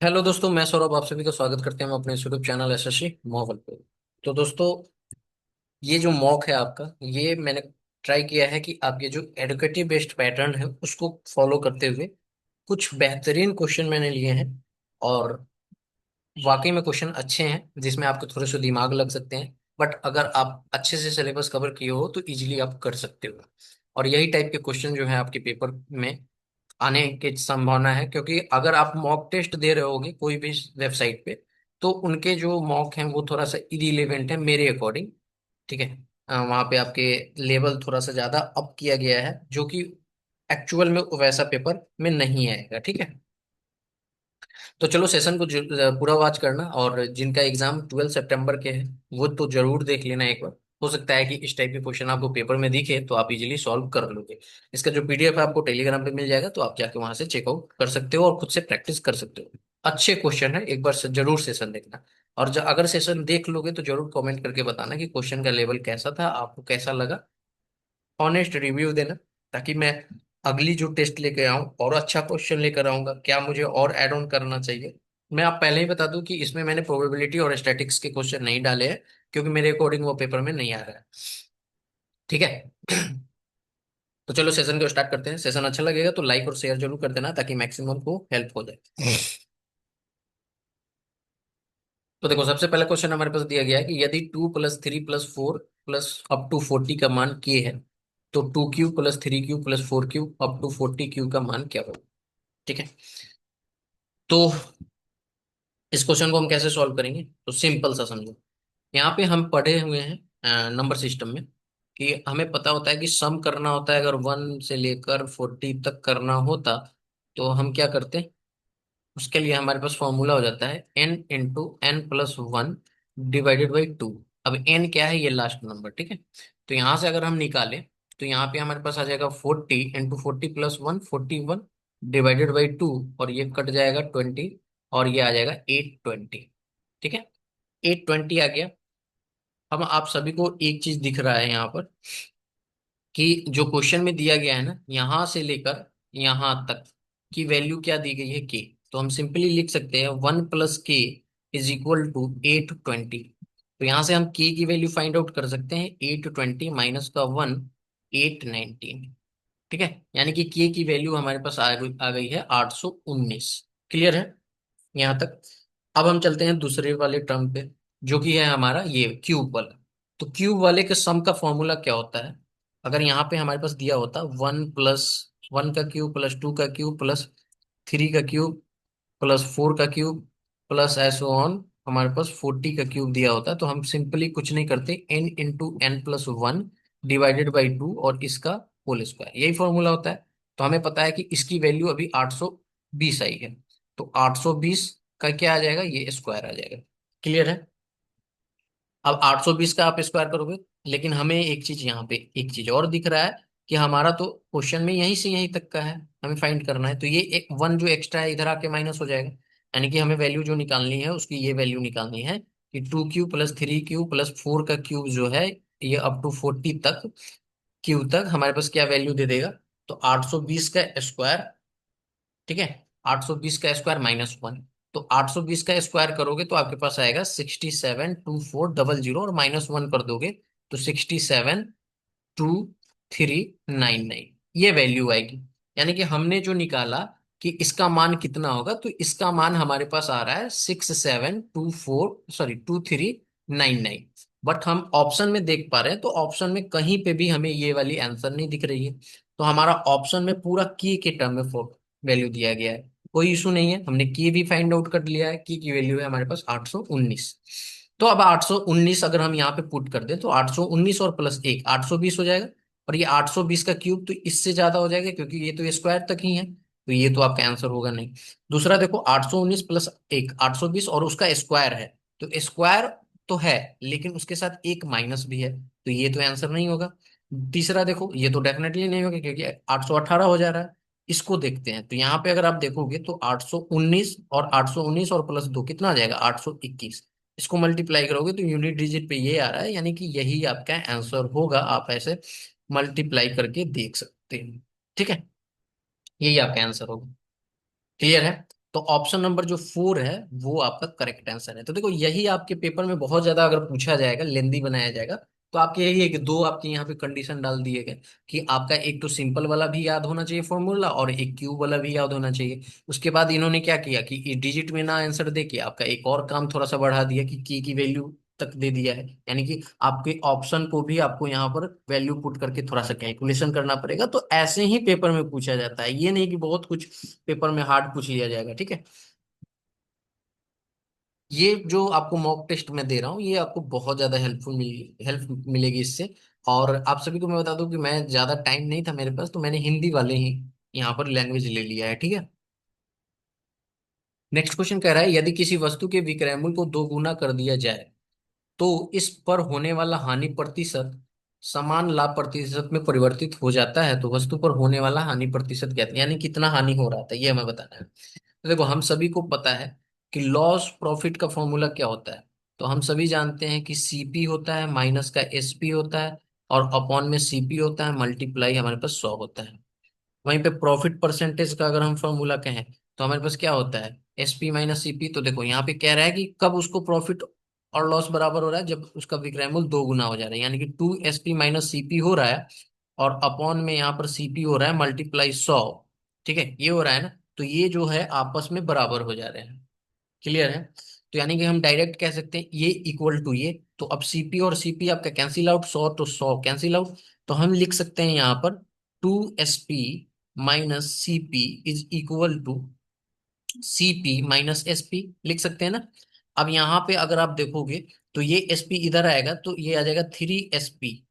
Hello दोस्तों, मैं सौरभ आप सभी का स्वागत करते हैं हम अपने यूट्यूब चैनल एसएससी मॉवल पे। तो दोस्तों, ये जो मॉक है आपका, ये मैंने ट्राई किया है कि आप ये जो एडुकेटिव बेस्ड पैटर्न है उसको फॉलो करते हुए कुछ बेहतरीन क्वेश्चन मैंने लिए हैं। और वाकई में क्वेश्चन अच्छे हैं जिसमें आपके थोड़े से दिमाग लग सकते हैं। बट अगर आप अच्छे से सिलेबस कवर किए हो तो इजीली आप कर सकते हो। और यही टाइप के क्वेश्चन जो है आपके पेपर में आने की संभावना है, क्योंकि अगर आप मॉक टेस्ट दे रहे होगे कोई भी वेबसाइट पे तो उनके जो मॉक हैं वो थोड़ा सा इरिलेवेंट है मेरे अकॉर्डिंग। ठीक है। वहाँ पे आपके लेवल थोड़ा सा ज्यादा अप किया गया है जो कि एक्चुअल में वैसा पेपर में नहीं आएगा। ठीक है। तो चलो सेशन को पूरा वॉच करना, और जिनका एग्जाम 12 सितंबर के है वो तो जरूर देख लेना एक बार। हो सकता है कि इस टाइप के क्वेश्चन आपको पेपर में दिखे तो आप इजीली सॉल्व कर लोगे। इसका जो पीडीएफ है आपको टेलीग्राम पे मिल जाएगा, तो आप जाके वहां से चेकआउट कर सकते हो और खुद से प्रैक्टिस कर सकते हो। अच्छे क्वेश्चन है, एक बार से जरूर सेशन देखना। और अगर सेशन देख लोगे तो जरूर कमेंट करके बताना कि क्वेश्चन का लेवल कैसा था, आपको कैसा लगा। ऑनेस्ट रिव्यू देना, ताकि मैं अगली जो टेस्ट लेके आऊं और अच्छा क्वेश्चन लेकर आऊंगा, क्या मुझे और ऐड ऑन करना चाहिए। मैं आप पहले ही बता दूं कि इसमें मैंने प्रोबेबिलिटी और स्टैटिक्स के क्वेश्चन नहीं डाले हैं, क्योंकि मेरे अकॉर्डिंग वो पेपर में नहीं आ रहा है। ठीक है। तो चलो सेशन को स्टार्ट करते हैं। सेशन अच्छा लगेगा तो लाइक और शेयर जरूर कर देना ताकि मैक्सिमम को हेल्प हो जाए। तो देखो, सबसे पहला क्वेश्चन हमारे पास दिया गया है कि यदि 2 + 3 + 4 प्लस अप टू 40 का मान के है, तो 2Q + 3Q + 4Q up to 40Q का मान क्या होगा। ठीक है। तो इस क्वेश्चन को हम कैसे सॉल्व करेंगे, तो सिंपल सा समझो। यहाँ पे हम पढ़े हुए हैं नंबर सिस्टम में कि हमें पता होता है कि सम करना होता है, अगर 1 से लेकर 40 तक करना होता तो हम क्या करते। उसके लिए हमारे पास फॉर्मूला हो जाता है n × n+1 ÷ 2। अब n क्या है, ये लास्ट नंबर। ठीक है। तो यहाँ से अगर हम निकालें तो यहाँ पे हमारे पास आ जाएगा 40 × 40 + 1 41 ÷ 2, और ये कट जाएगा 20, और ये आ जाएगा 820। ठीक है। 820 आ गया। अब आप सभी को एक चीज दिख रहा है यहाँ पर कि जो क्वेश्चन में दिया गया है ना, यहां से लेकर यहां तक की वैल्यू क्या दी गई है, के। तो हम सिंपली लिख सकते हैं 1 + k = 820। तो यहां से हम के की वैल्यू फाइंड आउट कर सकते हैं। 820 माइनस का 1, 819। ठीक है। यानी कि के की वैल्यू हमारे पास आ गई है 819। क्लियर है यहाँ तक। अब हम चलते हैं दूसरे वाले टर्म पे, जो कि है हमारा ये क्यूब वाला। तो क्यूब वाले के सम का फॉर्मूला क्या होता है। अगर यहाँ पे हमारे पास दिया होता 1 + 1 का क्यूब +2 का क्यूब +3 का क्यूब +4 का क्यूब प्लस एस ऑन, हमारे पास 40 का क्यूब दिया होता, तो हम सिंपली कुछ नहीं करते, n × n+1 ÷ 2 और इसका होल स्क्वायर, यही फॉर्मूला होता है। तो हमें पता है कि इसकी वैल्यू अभी 820 आई है। तो 820 का क्या आ जाएगा, ये स्क्वायर आ जाएगा। क्लियर है। अब 820 का आप स्क्वायर करोगे, लेकिन हमें एक चीज यहाँ पे एक चीज और दिख रहा है कि हमारा तो क्वेश्चन में यहीं से यहीं तक का है, हमें फाइंड करना है। तो ये एक वन जो एक्स्ट्रा है इधर आके माइनस हो जाएगा। यानी कि हमें वैल्यू जो निकालनी है उसकी ये वैल्यू निकालनी है कि 2Q + 3Q + 4 का क्यूब जो है, ये अप टू 40 तक क्यू तक हमारे पास क्या वैल्यू दे देगा। तो 820 का स्क्वायर। ठीक है। 820 का स्क्वायर -1। तो 820 का स्क्वायर करोगे तो आपके पास आएगा 672400, और -1 कर दोगे तो 672399, ये वैल्यू आएगी। यानी कि हमने जो निकाला कि इसका मान कितना होगा, तो इसका मान हमारे पास आ रहा है 6724 2399। बट हम ऑप्शन में देख पा रहे हैं तो ऑप्शन में कहीं पे भी हमें ये वाली आंसर नहीं दिख रही है। तो हमारा ऑप्शन में पूरा की टर्म में वैल्यू दिया गया है। कोई इशू नहीं है, हमने की भी फाइंड आउट कर लिया है। की वैल्यू है हमारे पास 819। तो अब 819 अगर हम यहाँ पे पुट कर दें तो 819 और +1 820 हो जाएगा। और ये 820 का क्यूब तो इससे ज्यादा हो जाएगा, क्योंकि ये तो स्क्वायर तक ही है, तो ये तो आपका आंसर होगा नहीं। दूसरा देखो, 819 + 1 820 और उसका स्क्वायर है। तो स्क्वायर तो है, लेकिन उसके साथ एक माइनस भी है, तो ये तो आंसर नहीं होगा। तीसरा देखो, ये तो डेफिनेटली नहीं होगा क्योंकि 818 हो जा रहा है। इसको देखते हैं, तो यहाँ पे अगर आप देखोगे तो 819 और 819 और +2 कितना आ जाएगा, 821। इसको मल्टीप्लाई करोगे तो यूनिट डिजिट पे ये आ रहा है, यानी कि यही आपका आंसर होगा। आप ऐसे मल्टीप्लाई करके देख सकते हैं। ठीक है। यही आपका आंसर होगा। क्लियर है। तो ऑप्शन नंबर जो 4 है वो आपका करेक्ट आंसर है। तो देखो यही आपके पेपर में बहुत ज्यादा अगर पूछा जाएगा, लेंदी बनाया जाएगा, तो आपके यही है कि दो आपके यहाँ पे कंडीशन डाल दिए गए कि आपका एक तो सिंपल वाला भी याद होना चाहिए फॉर्मूला और एक क्यूब वाला भी याद होना चाहिए। उसके बाद इन्होंने क्या किया कि डिजिट में ना आंसर दे के आपका एक और काम थोड़ा सा बढ़ा दिया कि की वैल्यू तक दे दिया है, यानी कि आपके ऑप्शन को भी आपको यहाँ पर वैल्यू पुट करके थोड़ा सा कैलकुलेशन करना पड़ेगा। तो ऐसे ही पेपर में पूछा जाता है, ये नहीं कि बहुत कुछ पेपर में हार्ड पूछ लिया जाएगा, ठीक है। ये जो आपको मॉक टेस्ट में दे रहा हूँ ये आपको बहुत ज्यादा हेल्प मिलेगी इससे। और आप सभी को मैं बता दूं कि मैं ज्यादा टाइम नहीं था मेरे पास, तो मैंने हिंदी वाले ही यहाँ पर लैंग्वेज ले लिया है, ठीक है। नेक्स्ट क्वेश्चन कह रहा है यदि किसी वस्तु के विक्रय मूल्य को दो गुना कर दिया जाए तो इस पर होने वाला हानि प्रतिशत समान लाभ प्रतिशत में परिवर्तित हो जाता है, तो वस्तु पर होने वाला हानि प्रतिशत क्या था, यानी कितना हानि हो रहा था ये हमें बताना है। तो देखो हम सभी को पता है कि लॉस प्रॉफिट का फॉर्मूला क्या होता है। तो हम सभी जानते हैं कि सीपी होता है माइनस का एसपी होता है और अपॉन में सीपी होता है मल्टीप्लाई हमारे पास 100 होता है। वहीं पे प्रॉफिट परसेंटेज का अगर हम फॉर्मूला कहें तो हमारे पास क्या होता है एसपी माइनस सीपी। तो देखो यहाँ पे कह रहा है कि कब उसको प्रॉफिट और लॉस बराबर हो रहा है, जब उसका विक्रय मूल्य दो गुना हो जा रहा है, यानी कि 2 एसपी माइनस सीपी हो रहा है और अपॉन में यहाँ पर सीपी हो रहा है मल्टीप्लाई 100। ठीक है ये हो रहा है ना, तो ये जो है आपस में बराबर हो जा रहे हैं। क्लियर है। तो यानी कि हम डायरेक्ट कह सकते हैं ये इक्वल टू ये, तो अब सीपी और सीपी आपका कैंसिल आउट, 100 तो 100 कैंसिल आउट। तो हम लिख सकते हैं यहाँ पर 2 SP minus CP is equal to CP minus SP, लिख सकते हैं ना। अब यहाँ पे अगर आप देखोगे तो ये एसपी इधर आएगा तो ये आ जाएगा 3 एसपी,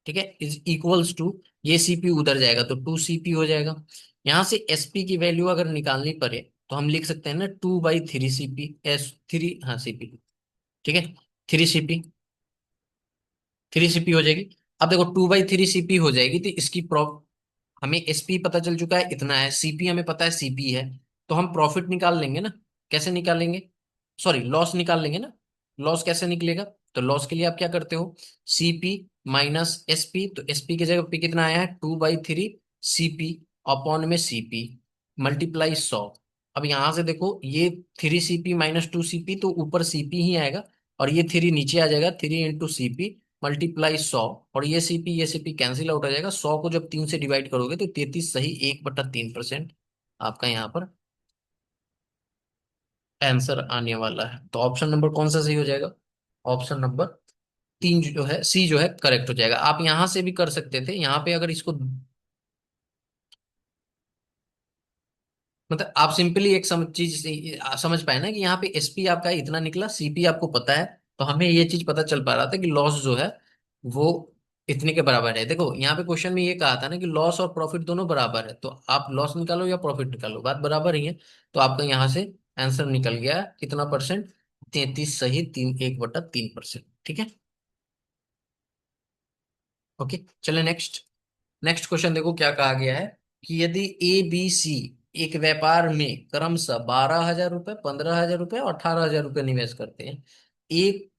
ठीक है, इज इक्वल्स टू ये सीपी उधर जाएगा तो 2 सीपी हो जाएगा। यहां से एसपी की वैल्यू अगर निकालनी पड़े तो हम लिख सकते हैं ना 2/3 सीपी एस थ्री, हाँ सीपी, ठीक है, 3 सीपी, 3 सीपी हो जाएगी। अब देखो 2/3 सीपी हो जाएगी तो इसकी हमें एसपी पता चल चुका है इतना है, सीपी हमें पता है सीपी है, तो हम प्रॉफिट निकाल लेंगे ना। कैसे निकालेंगे, सॉरी लॉस निकाल लेंगे ना। लॉस कैसे निकलेगा, तो लॉस के लिए आप क्या करते हो सीपी माइनस एसपी, तो एसपी की जगह पे कितना आया है 2/3 सीपी अपॉन में सीपी मल्टीप्लाई 100। अब यहां से देखो ये 3 सीपी माइनस 2 सीपी तो ऊपर सीपी ही आएगा और ये 3 नीचे आ जाएगा, 3 इंटू सीपी मल्टीप्लाई 100। और ये सीपी कैंसिल आउट हो जाएगा, 100 को जब 3 से डिवाइड करोगे तो 33 सही 1/3% आपका यहाँ पर आंसर आने वाला है। तो ऑप्शन नंबर कौन सा सही हो जाएगा, ऑप्शन नंबर 3 जो है सी जो है करेक्ट हो जाएगा। आप यहां से भी कर सकते थे, यहाँ पे अगर इसको मतलब आप सिंपली एक चीज समझ पाए ना कि यहाँ पे एसपी आपका इतना निकला, सीपी आपको पता है, तो हमें ये चीज पता चल पा रहा था कि लॉस जो है वो इतने के बराबर है। देखो यहाँ पे क्वेश्चन में ये कहा था ना कि लॉस और प्रॉफिट दोनों बराबर है, तो आप लॉस निकालो या प्रॉफिट निकालो बात बराबर ही है। तो आपका यहाँ से आंसर निकल गया कितना परसेंट, 33 सही 1/3%, ठीक है। ओके चले नेक्स्ट। नेक्स्ट क्वेश्चन देखो क्या कहा गया है कि यदि ए बी सी एक व्यापार में क्रमशः 12,000 रुपए, 15,000 रुपए और 18,000 रुपए निवेश करते हैं, एक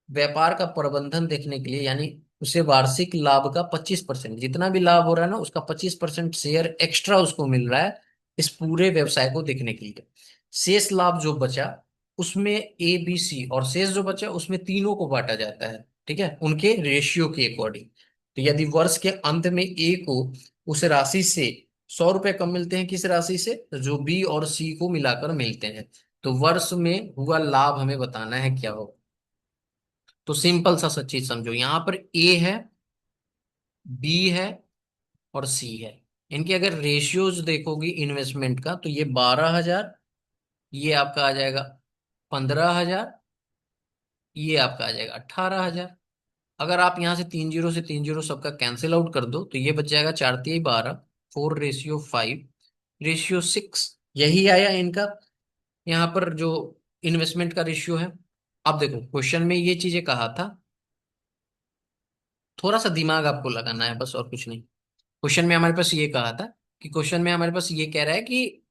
व्यापार का प्रबंधन देखने के लिए, यानी उसे वार्षिक लाभ का 25%, जितना भी लाभ हो रहा है ना उसका 25% शेयर एक्स्ट्रा उसको मिल रहा है इस पूरे व्यवसाय को देखने के लिए। शेष लाभ जो बचा उसमें ए बी सी और शेष जो बचा उसमें तीनों को बांटा जाता है, ठीक है, उनके रेशियो के अकॉर्डिंग। तो यदि वर्ष के अंत में ए को उस राशि से 100 रुपए कम मिलते हैं, किस राशि से, तो जो बी और सी को मिलाकर मिलते हैं, तो वर्ष में हुआ लाभ हमें बताना है क्या हो। तो सिंपल सा सब चीज समझो, यहाँ पर ए है, बी है और सी है। इनके अगर रेशियोज देखोगी इन्वेस्टमेंट का तो ये 12,000, ये आपका आ जाएगा 15,000, ये आपका आ जाएगा 18,000। अगर आप यहाँ से 3 जीरो सबका कैंसिल आउट कर दो तो ये बच जाएगा 4×3 = 12, 4:5:6, यही आया इनका यहाँ पर जो इन्वेस्टमेंट का रेशियो है। अब देखो क्वेश्चन में ये चीजें कहा था, थोड़ा सा दिमाग आपको लगाना है बस और कुछ नहीं। क्वेश्चन में हमारे पास ये कहा था कि क्वेश्चन में हमारे पास ये कह रहा है कि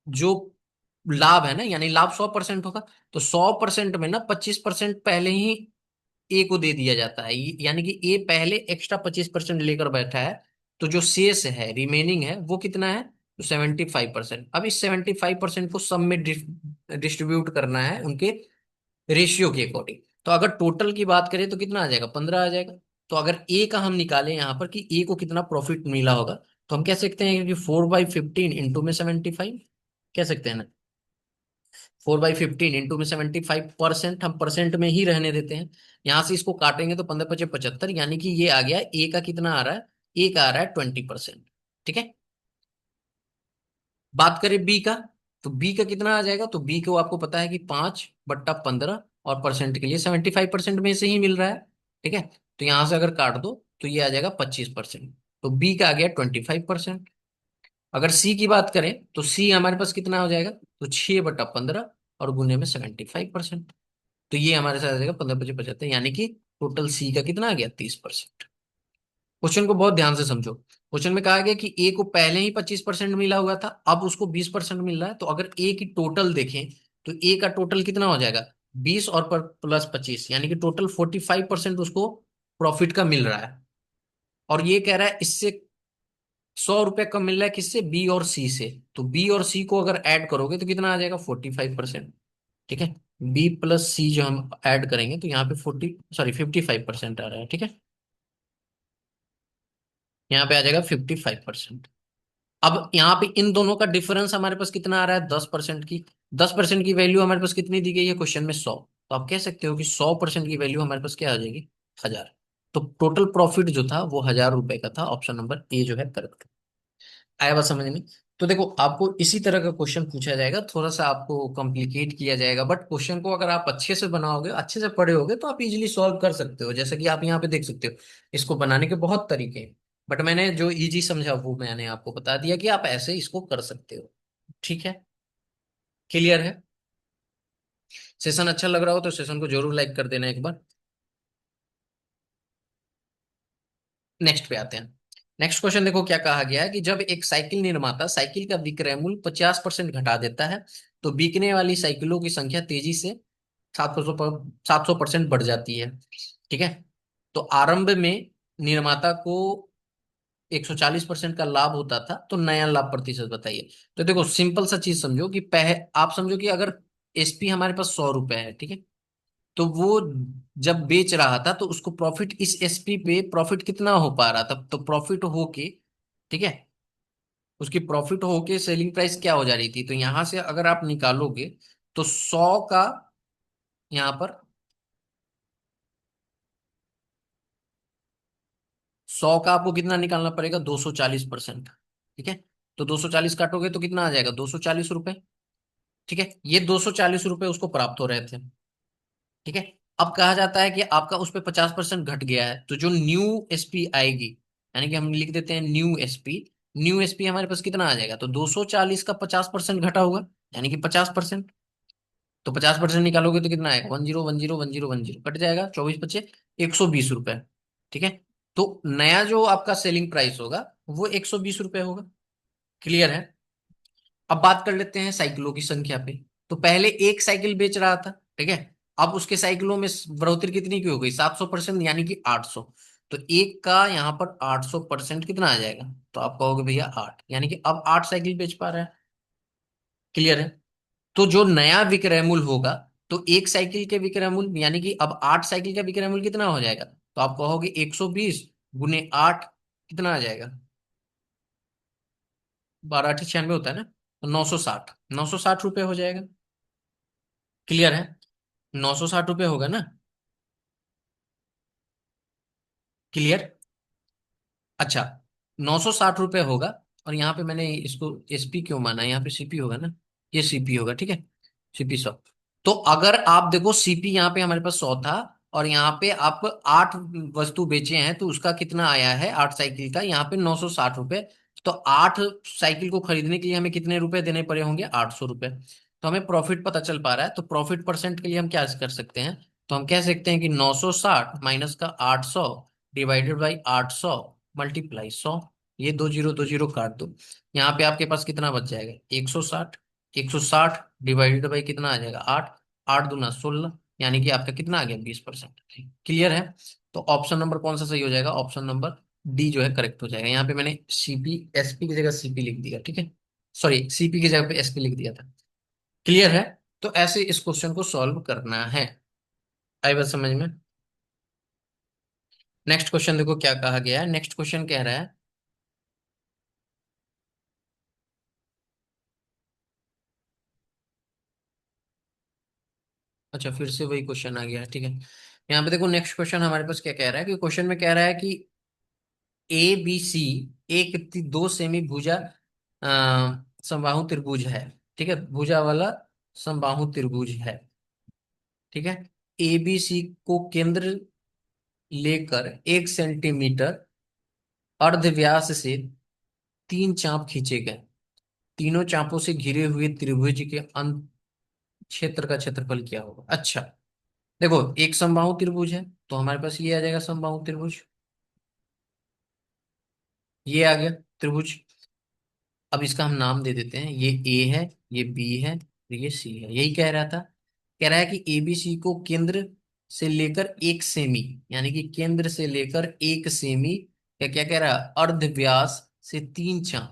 जो लाभ है ना, यानी लाभ 100% होगा, तो 100% में ना 25% पहले ही ए को दे दिया जाता है, यानी कि ए पहले एक्स्ट्रा 25% लेकर बैठा है। तो जो शेष है रिमेनिंग है वो कितना है तो 75%। अब इस 75% को सब में डिस्ट्रीब्यूट करना है उनके रेशियो के अकॉर्डिंग। तो अगर टोटल की बात करें तो कितना आ जाएगा, 15 आ जाएगा। तो अगर ए का हम निकालें यहाँ पर कि ए को कितना प्रॉफिट मिला होगा, तो हम कह सकते हैं कि 4/15 इंटू में 75, कह सकते हैं ना। 4/15 इंटू में 75%, हम परसेंट में ही रहने देते हैं। यहां से इसको काटेंगे तो 15×5 = 75, यानी कि ये आ गया ए का कितना आ रहा है, ए का आ रहा है 20%। ठीक है। बात करें बी का, तो बी का कितना आ जाएगा, तो बी को आपको पता है कि 5/15, और परसेंट के लिए 75% में से ही मिल रहा है। ठीक है। तो यहां से अगर काट दो तो ये आ जाएगा 25%। तो बी का आ गया 25%। अगर सी की बात करें तो सी हमारे पास कितना हो जाएगा, तो 6/15 और गुने में 75%। तो ये हमारे साथ आ जाएगा 15×5 = 75, यानी कि टोटल सी का कितना आ गया, 30%। क्वेश्चन को बहुत ध्यान से समझो। क्वेश्चन में कहा गया कि ए को पहले ही 25% मिला हुआ था, अब उसको 20% मिल रहा है। तो अगर ए की टोटल देखें तो ए का टोटल कितना हो जाएगा, 20 और पर प्लस 25, यानी कि टोटल 45% उसको प्रॉफिट का मिल रहा है। और ये कह रहा है इससे 100 रुपए कम मिल रहा है, किससे, बी और सी से। तो बी और सी को अगर ऐड करोगे तो कितना आ जाएगा, 45%। ठीक है। बी प्लस सी जो हम ऐड करेंगे तो यहाँ पे 55% आ रहा है। ठीक है। यहाँ पे आ जाएगा 55%। अब यहाँ पे इन दोनों का डिफरेंस हमारे पास कितना आ रहा है, 10% की। 10% की वैल्यू हमारे पास कितनी दी गई है क्वेश्चन में, 100। तो आप कह सकते हो कि 100% की वैल्यू हमारे पास क्या आ जाएगी, 1000। तो टोटल प्रॉफिट जो था वो 1000 रुपए का था। ऑप्शन नंबर ए जो है करेक्ट। आया बात समझ में। तो देखो आपको इसी तरह का क्वेश्चन पूछा जाएगा, थोड़ा सा आपको कॉम्प्लिकेट किया जाएगा, बट क्वेश्चन को अगर आप अच्छे से बनाओगे, अच्छे से पढ़े होगे, तो आप इजीली सॉल्व कर सकते हो। जैसे कि आप यहाँ पे देख सकते हो, इसको बनाने के बहुत तरीके हैं, बट मैंने जो इजी समझा वो मैंने आपको बता दिया कि आप ऐसे इसको कर सकते हो। ठीक है। क्लियर है। सेशन अच्छा लग रहा हो तो सेशन को जरूर लाइक कर देना एक बार। नेक्स्ट पे आते हैं। नेक्स्ट क्वेश्चन देखो क्या कहा गया है कि जब एक साइकिल निर्माता साइकिल का विक्रय मूल्य 50% घटा देता है, तो बिकने वाली साइकिलों की संख्या तेजी से 700% बढ़ जाती है। ठीक है। तो आरंभ में निर्माता को 140% का लाभ होता था, तो नया लाभ प्रतिशत बताइए। तो देखो सिंपल सा चीज समझो कि आप समझो कि अगर एसपी हमारे पास 100 रुपए है, ठीक है, तो वो जब बेच रहा था तो उसको प्रॉफिट, इस एसपी पे प्रॉफिट कितना हो पा रहा था, तो प्रॉफिट होके, ठीक है, उसकी प्रॉफिट होके सेलिंग प्राइस क्या हो जा रही थी। तो यहां से अगर आप निकालोगे तो 100 का, यहाँ पर 100 का आपको कितना निकालना पड़ेगा, 240%। ठीक है। तो 240 काटोगे तो कितना आ जाएगा, 240 रुपए। ठीक है। ये 240 रुपए उसको प्राप्त हो रहे थे। ठीक है। अब कहा जाता है कि आपका उस पर 50% घट गया है, तो जो न्यू एसपी आएगी, यानी कि हम लिख देते हैं न्यू एसपी। न्यू एसपी हमारे पास कितना आ जाएगा, तो 240 का 50% घटा होगा, यानी कि 50%। तो 50% निकालोगे तो कितना आएगा, 10 10 10 10 कट जाएगा, 24×5 = 120 रुपए। ठीक है। तो नया जो आपका सेलिंग प्राइस होगा वो 120 रुपए होगा। क्लियर है। अब बात कर लेते हैं साइकिलों की संख्या पे। तो पहले एक साइकिल बेच रहा था, ठीक है, अब उसके साइकिलों में बढ़ोतरी कितनी की हो गई, 700%, यानी कि 800। तो एक का यहाँ पर 800% कितना आ जाएगा, तो आप कहोगे भैया 8, यानी कि अब 8 साइकिल बेच पा रहा है। क्लियर है। तो जो नया विक्रय मूल्य होगा, तो एक साइकिल के विक्रय मूल्य, यानी कि अब 8 साइकिल का विक्रय मूल्य कितना हो जाएगा, तो आप कहोगे 120 × 8 कितना आ जाएगा, 12×8 = 96 होता है ना, तो 960 रुपये हो जाएगा। क्लियर है। 960 रुपये होगा ना। क्लियर। अच्छा, 960 रुपये होगा। और यहाँ पे मैंने इसको एसपी क्यों माना, यहाँ पे सीपी होगा ना, ये सीपी होगा। ठीक है। सीपी 100। तो अगर आप देखो सीपी यहाँ पे हमारे पास 100 था, और यहाँ पे आप 8 वस्तु बेचे हैं, तो उसका कितना आया है, 8 साइकिल का, यहाँ पे 960 रुपये। तो 8 साइकिल को खरीदने के लिए हमें कितने रुपए देने पड़े होंगे, 800 रुपये। तो हमें प्रॉफिट पता चल पा रहा है। तो प्रॉफिट परसेंट के लिए हम क्या कर सकते हैं, तो हम कह सकते हैं कि 960 माइनस का 800 डिवाइडेड बाई 800 मल्टीप्लाई 100। ये 2 0 2 0 काट दो। यहाँ पे आपके पास कितना बच जाएगा, 160। 160 डिवाइडेड बाई कितना आ जाएगा, 8। 8 दूना 16, यानी कि आपका कितना आ गया, 20%। क्लियर है। तो ऑप्शन नंबर कौन सा सही हो जाएगा, ऑप्शन नंबर डी जो है करेक्ट हो जाएगा। यहाँ पे मैंने सीपी एसपी की जगह सीपी लिख दिया। ठीक है। सॉरी, सीपी की जगह पे एसपी लिख दिया था। क्लियर है? तो ऐसे इस क्वेश्चन को सॉल्व करना है। आई बात समझ में? नेक्स्ट क्वेश्चन देखो क्या कहा गया है। नेक्स्ट क्वेश्चन कह रहा है, अच्छा फिर से वही क्वेश्चन आ गया है, ठीक है। यहाँ पे देखो नेक्स्ट क्वेश्चन हमारे पास क्या कह रहा है, कि क्वेश्चन में कह रहा है कि ए बी सी एक दो सेमी भुजा समबाहु त्रिभुज है। ठीक है, भुजा वाला समबाहु त्रिभुज है। ठीक है, ए बी सी को केंद्र लेकर 1 सेंटीमीटर अर्ध व्यास से 3 चाप खींचे गए। तीनों चापों से घिरे हुए त्रिभुज के अंत क्षेत्र का क्षेत्रफल क्या होगा? अच्छा, देखो एक समबाहु त्रिभुज है, तो हमारे पास ये आ जाएगा समबाहु त्रिभुज। ये आ गया त्रिभुज। अब इसका हम नाम दे देते हैं, ये ए है, ये बी है, और ये सी है। यही कह रहा था। कह रहा है कि एबीसी को केंद्र से लेकर 1 सेमी, यानी कि केंद्र से लेकर 1 सेमी, क्या क्या कह रहा है, अर्ध व्यास से 3 चांद,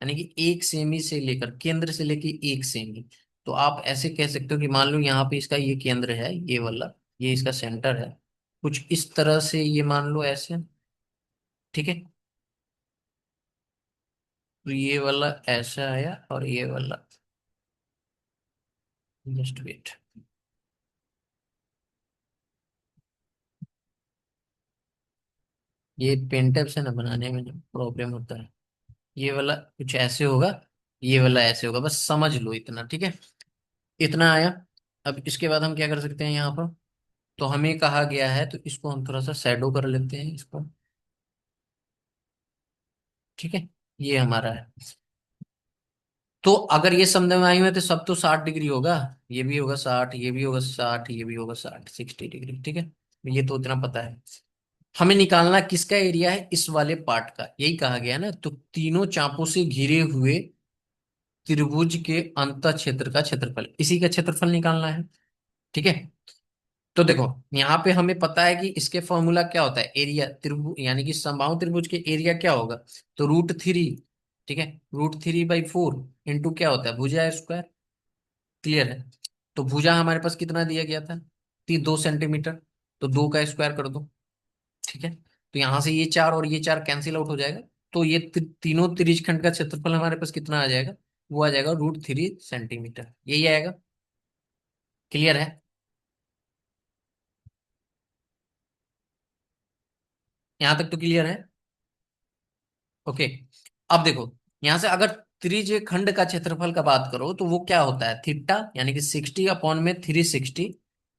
यानी कि 1 सेमी से लेकर, केंद्र से लेकर 1 सेमी। तो आप ऐसे कह सकते हो कि मान लो यहाँ पे इसका ये केंद्र है, ये वाला, ये इसका सेंटर है, कुछ इस तरह से ये मान लो ऐसे। ठीक है, तो ये वाला ऐसा आया और ये वाला, जस्ट वेट, ये पेन टेप से ना बनाने में प्रॉब्लम होता है। ये वाला कुछ ऐसे होगा, ये वाला ऐसे होगा, बस समझ लो इतना। ठीक है, इतना आया। अब इसके बाद हम क्या कर सकते हैं यहाँ पर, तो हमें कहा गया है, तो इसको हम थोड़ा सा शैडो कर लेते हैं इसको। ठीक है, ये हमारा है। तो अगर ये समझ में आई हुई है तो सब तो 60 डिग्री होगा। ये भी होगा 60, ये भी होगा 60, ये भी होगा 60, 60 डिग्री। ठीक है, ये तो इतना पता है। हमें निकालना किसका एरिया है, इस वाले पार्ट का, यही कहा गया है ना। तो तीनों चापों से घिरे हुए त्रिभुज के अंत क्षेत्र का क्षेत्रफल, इसी का क्षेत्रफल निकालना है। ठीक है, तो देखो यहाँ पे हमें पता है कि इसके फॉर्मूला क्या होता है, एरिया त्रिभुज, यानी कि समबाहु त्रिभुज के एरिया क्या होगा, तो √3। ठीक है, √3/4 इंटू क्या होता है, भुजा स्क्वायर। क्लियर है? तो भुजा हमारे पास कितना दिया गया था, 2 सेंटीमीटर, तो 2 का स्क्वायर कर दो। ठीक है, तो यहां से ये 4 और ये 4 कैंसिल आउट हो जाएगा। तो ये तीनों त्रिज्य खंड का क्षेत्रफल हमारे पास कितना आ जाएगा, वो आ जाएगा √3 सेंटीमीटर, यही आएगा। क्लियर है? यहां तक तो क्लियर है? ओके। अब देखो यहां से अगर त्रिज्य खंड का क्षेत्रफल का बात करो तो वो क्या होता है, थीटा, यानी कि 60 अपॉन में 360।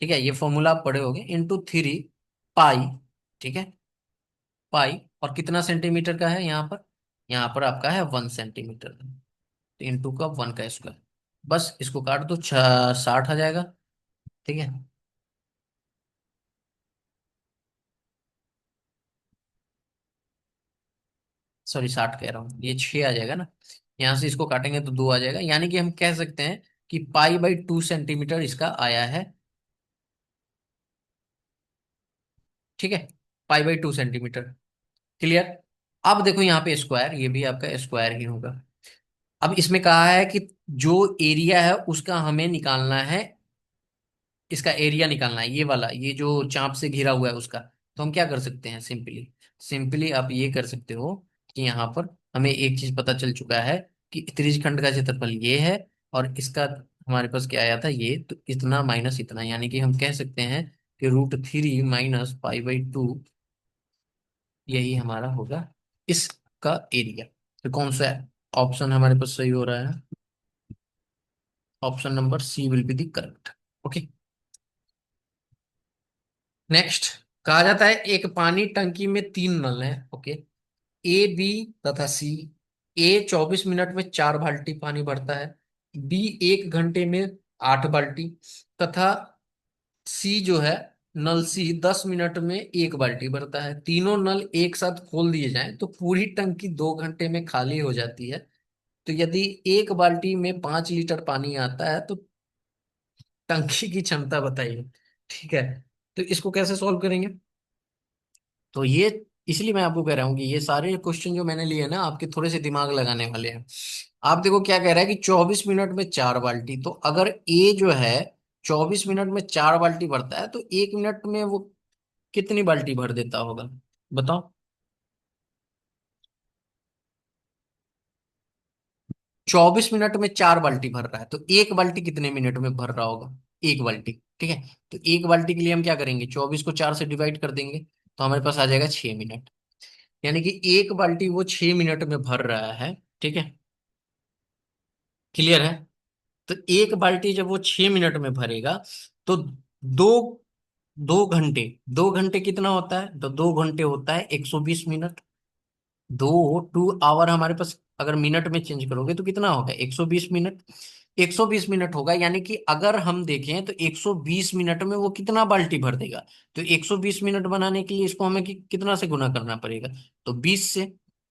ठीक है, ये फॉर्मूला आप पढ़े होगे, × 3 पाई। ठीक है, पाई, और कितना सेंटीमीटर का है यहाँ पर आपका है 1 सेंटीमीटर। तो इंटू का 1 का स्क्वायर, बस इसको काट दो, 60 आ जाएगा। ठीक है, सॉरी 60 कह रहा हूँ, ये 6 आ जाएगा ना। यहाँ से इसको काटेंगे तो 2 आ जाएगा, यानी कि हम कह सकते हैं कि पाई/2 सेंटीमीटर इसका आया है। ठीक है, पाई/2 सेंटीमीटर। क्लियर? अब देखो यहाँ पे स्क्वायर, ये भी आपका स्क्वायर ही होगा। अब इसमें कहा है कि जो एरिया है उसका हमें निकालना है, इसका एरिया निकालना है, ये वाला, ये जो चाप से घिरा हुआ है उसका। तो हम क्या कर सकते हैं, सिंपली सिंपली आप ये कर सकते हो कि यहाँ पर हमें एक चीज पता चल चुका है कि त्रिज्यखंड का क्षेत्रफल ये है, और इसका हमारे पास क्या आया था, ये तो इतना माइनस इतना, यानी कि हम कह सकते हैं कि √3 माइनस पाई/2, यही हमारा होगा इसका एरिया। तो कौन सा ऑप्शन हमारे पास सही हो रहा है? Option number C will be the correct. Okay. Next, कहा जाता है एक पानी टंकी में 3 नल हैं। ओके, ए बी तथा सी। ए 24 मिनट में 4 बाल्टी पानी भरता है, बी 1 घंटे में 8 बाल्टी, तथा सी जो है, नल सी 10 मिनट में 1 बाल्टी भरता है। तीनों नल एक साथ खोल दिए जाएं तो पूरी टंकी 2 घंटे में खाली हो जाती है। तो यदि 1 बाल्टी में 5 लीटर पानी आता है तो टंकी की क्षमता बताइए। ठीक है, तो इसको कैसे सॉल्व करेंगे? तो ये, इसलिए मैं आपको कह रहा हूँ कि ये सारे क्वेश्चन जो मैंने लिए ना, आपके थोड़े से दिमाग लगाने वाले हैं। आप देखो क्या कह रहा है कि 24 मिनट में 4 बाल्टी, तो अगर ए जो है 24 मिनट में 4 बाल्टी भरता है तो 1 मिनट में वो कितनी बाल्टी भर देता होगा, बताओ। 24 मिनट में 4 बाल्टी भर रहा है तो 1 बाल्टी कितने मिनट में भर रहा होगा, 1 बाल्टी। ठीक है, तो 1 बाल्टी के लिए हम क्या करेंगे, 24 को 4 से डिवाइड कर देंगे तो हमारे पास आ जाएगा 6 मिनट। यानी कि 1 बाल्टी वो 6 मिनट में भर रहा है। ठीक है, क्लियर है। तो 1 बाल्टी जब वो 6 मिनट में भरेगा तो दो 2 घंटे, 2 घंटे कितना होता है, तो 2 घंटे होता है 120 मिनट। 2 आवर हमारे पास अगर मिनट में चेंज करोगे तो कितना होगा, 120 मिनट। 120 मिनट होगा, यानी कि अगर हम देखें तो 120 मिनट में वो कितना बाल्टी भर देगा। तो 120 मिनट बनाने के लिए इसको हमें कितना से गुना करना पड़ेगा, तो 20 से।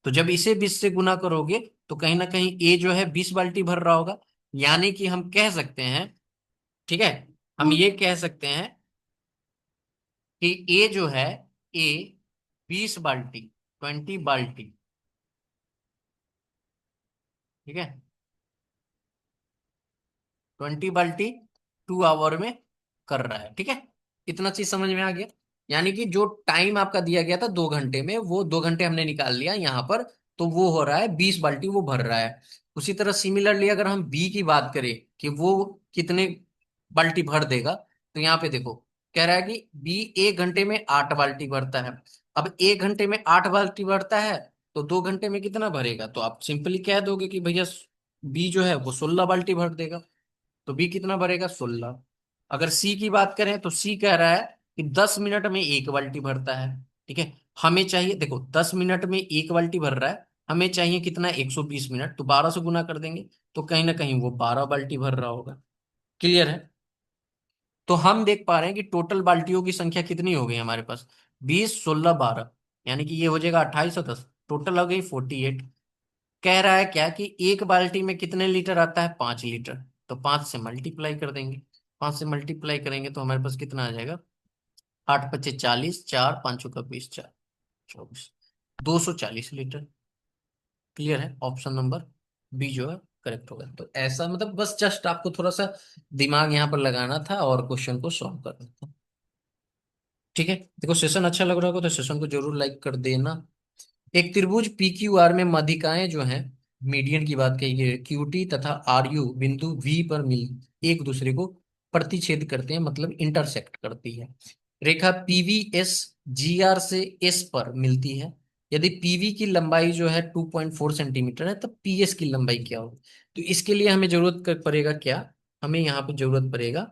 तो जब इसे 20 से गुना करोगे तो कहीं ना कहीं ए जो है 20 बाल्टी भर रहा होगा। यानी कि हम कह सकते हैं, ठीक है, हम ये कह सकते हैं कि ए जो है, ए 20 बाल्टी, 20 बाल्टी, ठीक है, 20 बाल्टी 2 आवर में कर रहा है। ठीक है, इतना चीज समझ में आ गया। यानी कि जो टाइम आपका दिया गया था 2 घंटे में, वो 2 घंटे हमने निकाल लिया यहाँ पर, तो वो हो रहा है 20 बाल्टी वो भर रहा है। उसी तरह सिमिलरली अगर हम बी की बात करें कि वो कितने बाल्टी भर देगा, तो यहाँ पे देखो कह रहा है कि बी 1 घंटे में 8 बाल्टी भरता है। अब 1 घंटे में 8 बाल्टी भरता है तो 2 घंटे में कितना भरेगा, तो आप सिंपली कह दोगे कि भैया बी जो है वो 16 बाल्टी भर देगा। तो बी कितना भरेगा, 16। अगर सी की बात करें तो सी कह रहा है कि 10 मिनट में 1 बाल्टी भरता है। ठीक है, हमें चाहिए, देखो 10 मिनट में 1 बाल्टी भर रहा है, हमें चाहिए कितना, 120 मिनट, तो 12 से गुना कर देंगे तो कहीं ना कहीं वो 12 बाल्टी भर रहा होगा। क्लियर है। तो हम देख पा रहे हैं कि टोटल बाल्टियों की संख्या कितनी हो गई हमारे पास, 20, 16, 12, यानी कि ये हो जाएगा 28 और 10, टोटल हो गई 48। कह रहा है क्या कि एक बाल्टी में कितने लीटर आता है, 5 लीटर। तो 5 से मल्टीप्लाई कर देंगे, 5 से मल्टीप्लाई करेंगे तो हमारे पास कितना आ जाएगा, 8 × 5 = 40, 4, 5 × 20, 4, 24, 240 लीटर। क्लियर है, ऑप्शन नंबर बी जो है करेक्ट होगा। तो ऐसा मतलब बस जस्ट आपको थोड़ा सा दिमाग यहाँ पर लगाना था और क्वेश्चन को सॉल्व करना था। ठीक है, देखो सेशन अच्छा लग रहा होगा तो सेशन को जरूर लाइक कर देना। एक त्रिभुज पी क्यू आर में माध्यिकाएं जो हैं, मीडियन की बात कही है, क्यू टी तथा आर यू बिंदु वी पर मिल एक दूसरे को प्रतिच्छेद करते हैं, मतलब इंटरसेक्ट करती है। रेखा पीवी एस जी आर से एस पर मिलती है। यदि पीवी की लंबाई जो है 2.4 सेंटीमीटर है तब पीएस की लंबाई क्या होगी। तो इसके लिए हमें जरूरत पड़ेगा क्या, हमें यहाँ पे जरूरत पड़ेगा,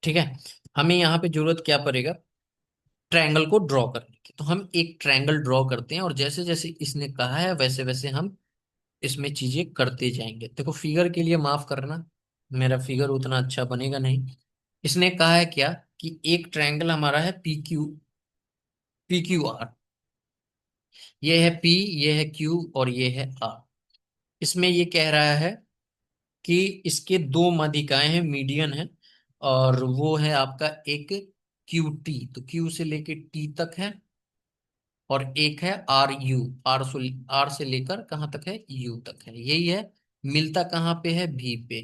ठीक है, हमें यहाँ पे जरूरत क्या पड़ेगा, ट्रायंगल को ड्रॉ करने की। तो हम एक ट्रायंगल ड्रॉ करते हैं और जैसे जैसे इसने कहा है वैसे वैसे हम इसमें चीजें करते जाएंगे। देखो फिगर के लिए माफ करना, मेरा फिगर उतना अच्छा बनेगा नहीं। इसने कहा है क्या कि एक ट्रायंगल हमारा है पी क्यू आर, ये है पी, ये है क्यू और ये है आर। इसमें ये कह रहा है कि इसके दो माध्यिकाएं हैं, मीडियन है, और वो है आपका एक क्यू टी, तो क्यू से लेके टी तक है, और एक है आर यू, आर से लेकर कहाँ तक है, यू तक है, यही है। मिलता कहाँ पे है, भी पे।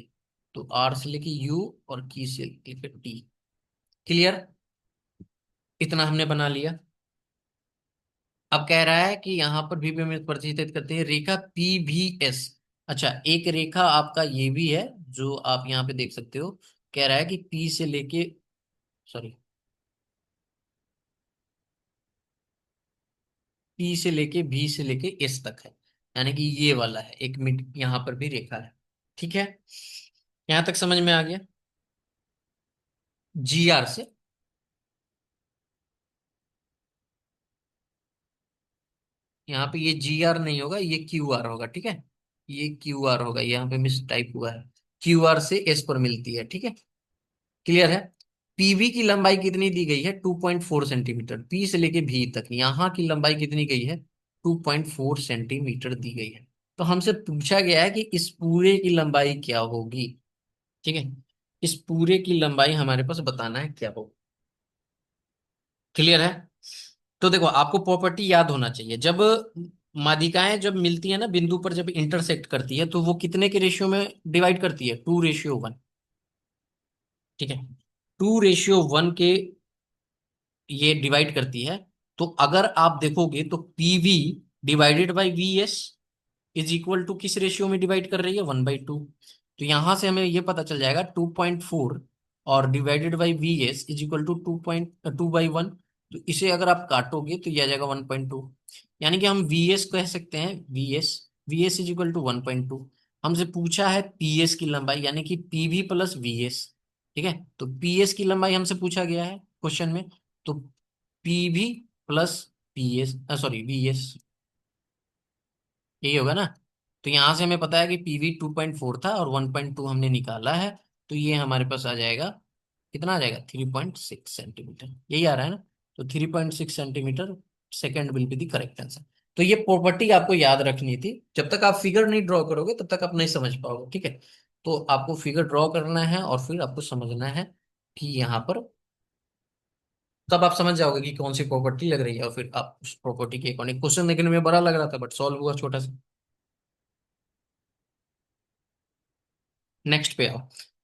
तो आर से लेके यू और की से लेकर टी। क्लियर, इतना हमने बना लिया। अब कह रहा है कि यहाँ पर भी में प्रतिनिधित्व करते हैं रेखा पी भी एस। अच्छा, एक रेखा आपका ये भी है जो आप यहाँ पे देख सकते हो, कह रहा है कि पी से लेके, सॉरी, पी से लेके बी से लेके एस तक है, यानी कि ये वाला है एक मिड, यहाँ पर भी रेखा है। ठीक है, यहां तक समझ में आ गया। जी आर से, यहाँ पे ये जी आर नहीं होगा, ये क्यू आर होगा। ठीक है, ये क्यू आर होगा, यहाँ पे मिस टाइप हुआ है, क्यू आर से एस पर मिलती है। ठीक है, क्लियर है। पीवी की लंबाई कितनी दी गई है, 2.4 सेंटीमीटर, पी से लेके भी तक यहाँ की लंबाई कितनी गई है, 2.4 सेंटीमीटर दी गई है। तो हमसे पूछा गया है कि इस पूरे की लंबाई क्या होगी। ठीक है, इस पूरे की लंबाई हमारे पास बताना है क्या होगी। क्लियर है। तो देखो आपको प्रॉपर्टी याद होना चाहिए, जब माध्यिकाएं जब मिलती है ना बिंदु पर, जब इंटरसेक्ट करती है तो वो कितने के रेशियो में डिवाइड करती है? 2:1। ठीक है, 2:1 के ये डिवाइड करती है। तो अगर आप देखोगे तो PV divided by V S is equal to किस रेशियो में डिवाइड कर रही है? 1/2। तो यहां से हमें ये पता चल जाएगा 2.4 और divided by V S is equal to 2.2/1। तो इसे अगर आप काटोगे तो ये आ जाएगा 1.2। यानी कि हम वी एस कह सकते हैं, V S is equal to 1.2। हमसे पूछा है पी एस की लंबाई, यानी कि पीवी प्लस वी एस। ठीक है, तो पी एस की लंबाई हमसे पूछा गया है क्वेश्चन में। तो PV plus P S, sorry V S, यही होगा ना। तो यहां से हमें पता है कि पीवी 2.4 था और 1.2 हमने निकाला है। तो ये हमारे पास आ जाएगा, कितना आ जाएगा? 3.6 सेंटीमीटर, यही आ रहा है ना। तो 3.6 centimetre second will be the correct answer. तो ये प्रॉपर्टी आपको याद रखनी थी। जब तक आप फिगर नहीं ड्रॉ करोगे तब तक आप नहीं समझ पाओगे। ठीक है, तो आपको फिगर ड्रॉ करना है और फिर आपको समझना है कि यहाँ पर, तब आप समझ जाओगे कि कौन सी प्रॉपर्टी लग रही है, और फिर आप उस प्रॉपर्टी के अकॉर्डिंग, क्वेश्चन देखने में बड़ा लग रहा था बट सॉल्व हुआ छोटा सा। नेक्स्ट पे आओ।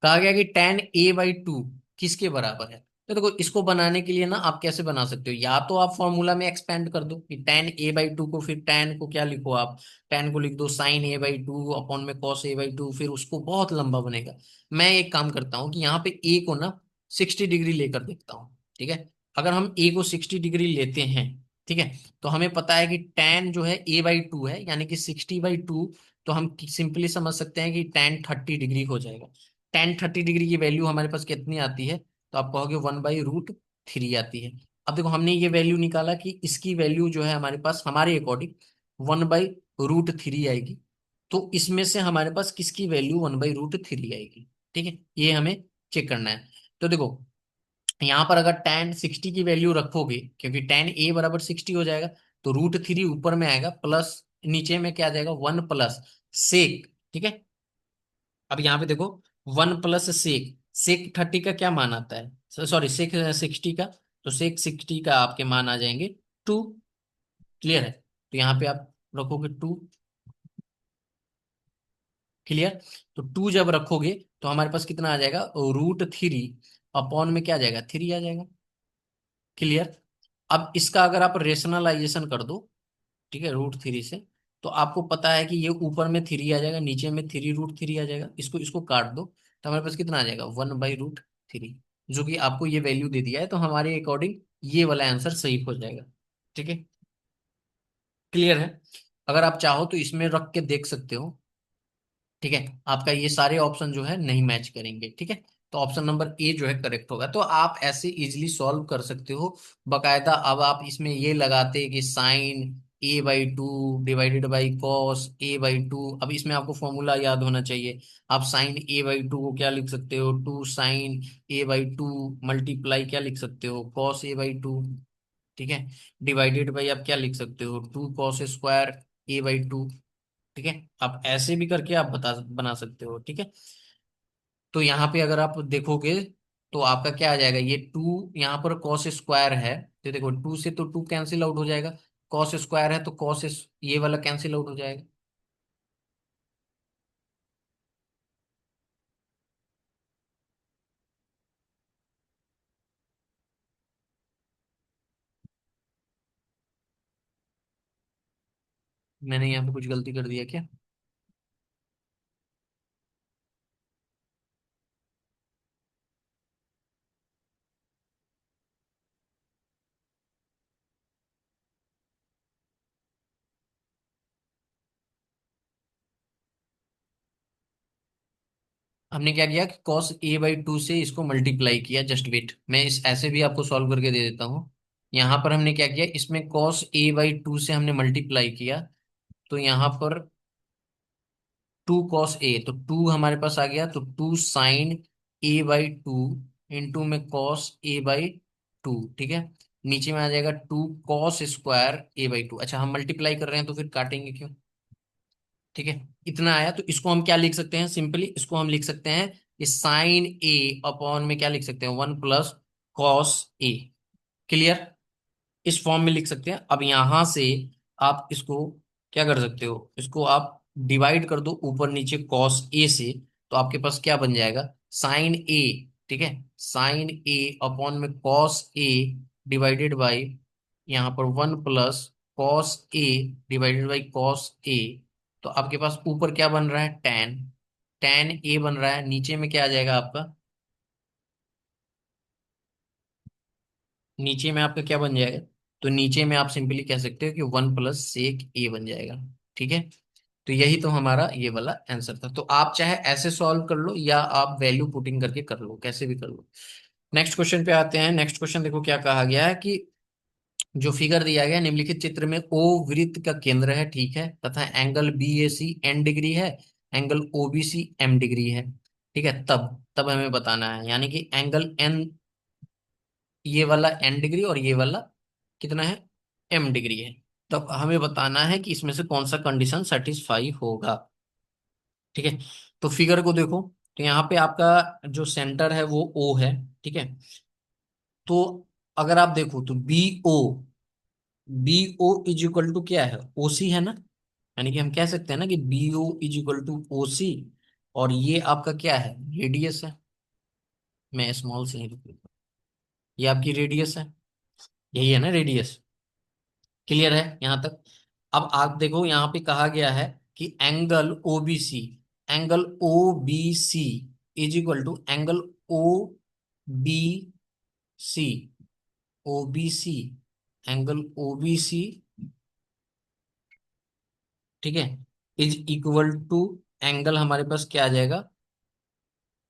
कहा गया कि tan a/2 किसके बराबर है? तो देखो इसको बनाने के लिए ना आप कैसे बना सकते हो, या तो आप फॉर्मूला में एक्सपेंड कर दो कि tan a/2 को, फिर tan को क्या लिखो आप, tan को लिख दो sin a/2 अपॉन में cos a/2, फिर उसको बहुत लंबा बनेगा। मैं एक काम करता हूँ कि यहाँ पे a को ना 60 डिग्री लेकर देखता हूँ। ठीक है, अगर हम a को 60 डिग्री लेते हैं, ठीक है, तो हमें पता है कि tan जो है a/2 है, यानी कि 60/2। तो हम सिंपली समझ सकते हैं कि tan 30 डिग्री हो जाएगा। tan 30 डिग्री की वैल्यू हमारे पास कितनी आती है? तो आप कहोगे 1/√3 आती है। अब देखो हमने ये वैल्यू निकाला कि इसकी वैल्यू जो है हमारे पास, हमारे अकॉर्डिंग 1/√3 आएगी। तो इसमें से हमारे पास किसकी वैल्यू 1/√3 आएगी? ठीक है, ये हमें चेक करना है। तो देखो यहाँ पर अगर tan 60 की वैल्यू रखोगे, क्योंकि tan a = 60 हो जाएगा, तो √3 ऊपर में आएगा, प्लस नीचे में क्या आ जाएगा? 1 प्लस सेक। ठीक है, अब यहाँ पे देखो 1 प्लस सेक, सेक 30 का क्या मान आता है? सॉरी, सेक 60 का। तो सेक 60 का आपके मान आ जाएंगे 2। क्लियर है? तो यहाँ पे आप रखोगे 2। क्लियर? तो 2 जब रखोगे तो हमारे पास कितना आ जाएगा? √3 अपॉन में क्या आ जाएगा? 3 आ जाएगा। क्लियर? अब इसका अगर आप रेशनलाइजेशन कर दो, ठीक है, √3 से, तो आपको पता है कि ये ऊपर में 3 आ जाएगा, नीचे में 3√3 आ जाएगा। इसको इसको काट दो तो हमारे पास कितना आ जाएगा? 1/√3, जो कि आपको ये वैल्यू दे दिया है। तो हमारे अकॉर्डिंग ये वाला आंसर सही हो जाएगा। ठीक है, क्लियर है? अगर आप चाहो तो इसमें रख के देख सकते हो। ठीक है, आपका ये सारे ऑप्शन जो है नहीं मैच करेंगे। ठीक है, तो ऑप्शन नंबर ए जो है करेक्ट होगा। तो आप ऐसे इजीली सॉल्व कर सकते हो बकायदा। अब आप इसमें ये लगाते कि sin a/2 divided by cos a/2। अब इसमें आपको फॉर्मूला याद होना चाहिए। आप sin a/2 को क्या लिख सकते हो? 2 sin a/2 मल्टीप्लाई क्या लिख सकते हो? cos a/2। ठीक है, डिवाइडेड बाई आप क्या लिख सकते हो? 2 cos² a/2। ठीक है, आप ऐसे भी करके आप बना सकते हो। ठीक है, तो यहाँ पे अगर आप देखोगे तो आपका क्या आ जाएगा? ये 2 यहाँ पर cos² है, तो देखो 2 से तो 2 कैंसिल आउट हो जाएगा। cos² है तो ये वाला कैंसिल आउट हो जाएगा। मैंने यहाँ पे कुछ गलती कर दिया क्या? हमने क्या किया कि cos a/2 से इसको मल्टीप्लाई किया। जस्ट वेट, मैं इस ऐसे भी आपको सॉल्व करके दे देता हूँ। यहाँ पर हमने क्या किया, इसमें cos a/2 से हमने मल्टीप्लाई किया। तो यहाँ पर 2 cos a, तो 2 हमारे पास आ गया, तो 2 sin a/2 इंटू में cos a/2। ठीक है, नीचे में आ जाएगा 2 cos² a/2। अच्छा, हम मल्टीप्लाई कर रहे हैं तो फिर काटेंगे क्यों? ठीक है, इतना आया। तो इसको हम क्या लिख सकते हैं? सिंपली इसको हम लिख सकते हैं कि sin a अपॉन में क्या लिख सकते हैं? 1 प्लस cos a। क्लियर? इस फॉर्म में लिख सकते हैं। अब यहां से आप इसको क्या कर सकते हो, इसको आप डिवाइड कर दो ऊपर नीचे कॉस ए से, तो आपके पास क्या बन जाएगा, साइन ए। ठीक है, साइन ए अपॉन में कॉस ए डिवाइडेड बाई यहाँ पर 1 plus cos A divided by cos A. तो आपके पास ऊपर क्या बन रहा है, टेन, टेन ए बन रहा है, नीचे में क्या आ जाएगा आपका, नीचे में आपका क्या बन जाएगा, तो नीचे में आप सिंपली कह सकते हो कि 1 प्लस सेक ए बन जाएगा। ठीक है, तो यही तो हमारा ये वाला आंसर था। तो आप चाहे ऐसे सॉल्व कर लो या आप वैल्यू पुटिंग करके कर लो, कैसे भी कर लो। नेक्स्ट क्वेश्चन पे आते हैं। नेक्स्ट क्वेश्चन देखो क्या कहा गया है कि जो फिगर दिया गया है निम्नलिखित चित्र में ओ वृत्त का केंद्र है, ठीक है, तथा angle B A C N degree है, angle O B C M degree है। ठीक है, तब तब हमें बताना है, यानी कि एंगल एन, ये वाला एन डिग्री और ये वाला कितना है, एम डिग्री है। तब हमें बताना है कि इसमें से कौन सा कंडीशन सेटिस्फाई होगा। ठीक है, तो फिगर को देखो, तो यहाँ पे आपका जो सेंटर है वो ओ है। ठीक है, तो अगर आप देखो तो B O is equal to क्या है, ओ सी है ना, यानी कि हम कह सकते हैं ना कि B O is equal to O C, और ये आपका क्या है, रेडियस है। मैं स्मॉल से ही लिखूंगा, ये आपकी रेडियस है, यही है ना रेडियस। क्लियर है यहाँ तक। अब आप देखो यहाँ पे कहा गया है कि angle O B C, angle O B C is equal to angle O B C, O B C, angle O B C, ठीक है, इज इक्वल टू एंगल हमारे पास क्या आ जाएगा,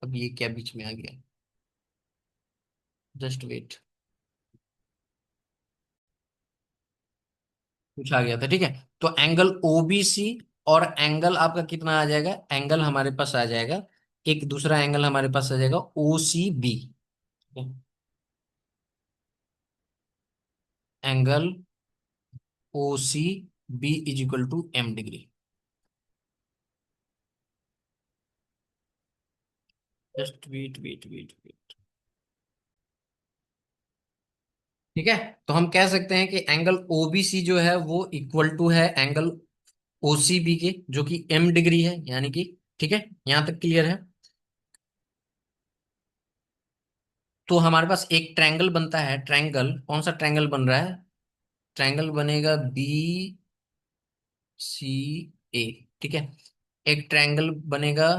अब ये क्या बीच में आ गया, जस्ट वेट, कुछ आ गया था। ठीक है, तो एंगल ओ बी सी और एंगल आपका कितना आ जाएगा, एंगल हमारे पास आ जाएगा, एक दूसरा एंगल हमारे पास आ जाएगा O C B, angle O C B is equal to M degree. Just wait wait wait wait. ठीक है, तो हम कह सकते हैं कि एंगल ओबीसी जो है वो इक्वल टू है एंगल ओसीबी के, जो कि एम डिग्री है, यानी कि ठीक है, यहां तक क्लियर है। तो हमारे पास एक ट्रायंगल बनता है, ट्रायंगल कौन सा ट्रायंगल बन रहा है, ट्रायंगल बनेगा बी सी ए। ठीक है, एक ट्रायंगल बनेगा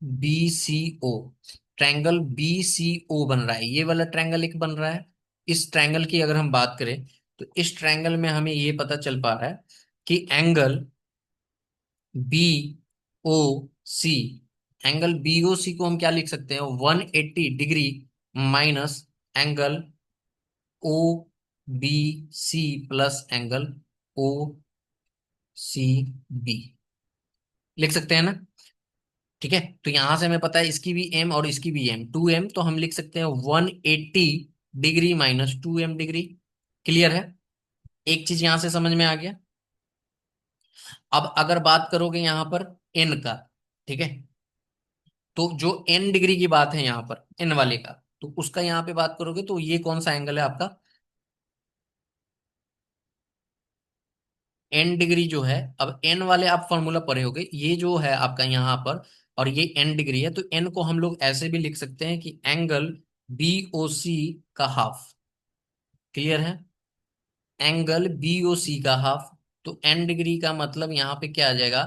बी सी ओ, ट्रायंगल बी सी ओ बन रहा है, ये वाला ट्रायंगल एक बन रहा है। इस ट्रायंगल की अगर हम बात करें तो इस ट्रायंगल में हमें ये पता चल पा रहा है कि angle B O C, angle B O C को हम क्या लिख सकते हैं, 180 degree minus angle O B C plus angle O C B, लिख सकते हैं ना। ठीक है, तो यहां से हमें पता है इसकी भी एम और इसकी भी एम, 2m, तो हम लिख सकते हैं 180 degree minus 2m degree. Clear है, एक चीज यहां से समझ में आ गया। अब अगर बात करोगे यहां पर एन का, ठीक है, तो जो एन डिग्री की बात है यहाँ पर एन वाले का, तो उसका यहाँ पे बात करोगे तो ये कौन सा एंगल है आपका, एन डिग्री जो है। अब एन वाले आप फॉर्मूला पढ़े होगे, ये जो है आपका यहाँ पर, और ये एन डिग्री है, तो एन को हम लोग ऐसे भी लिख सकते हैं कि एंगल बी ओ सी का हाफ। क्लियर है, एंगल बी ओ सी का हाफ, तो एन डिग्री का मतलब यहाँ पे क्या आ जाएगा,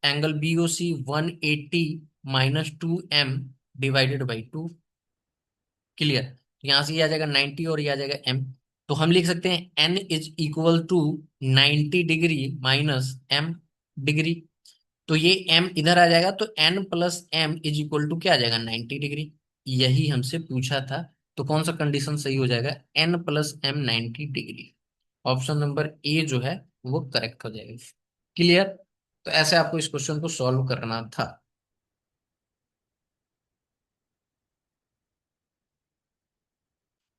angle B O C 180 minus 2m divided by 2। Clear, यहां से ये आ जाएगा 90 और ये आ जाएगा m, तो हम लिख सकते हैं n is equal to 90 degree minus m degree. तो ये m इधर आ जाएगा, तो n plus m is equal to क्या आ जाएगा, 90 डिग्री। यही हमसे पूछा था, तो कौन सा कंडीशन सही हो जाएगा, n plus m 90 degree. Option number A जो है वो करेक्ट हो जाएगा। क्लियर, तो ऐसे आपको इस क्वेश्चन को सॉल्व करना था।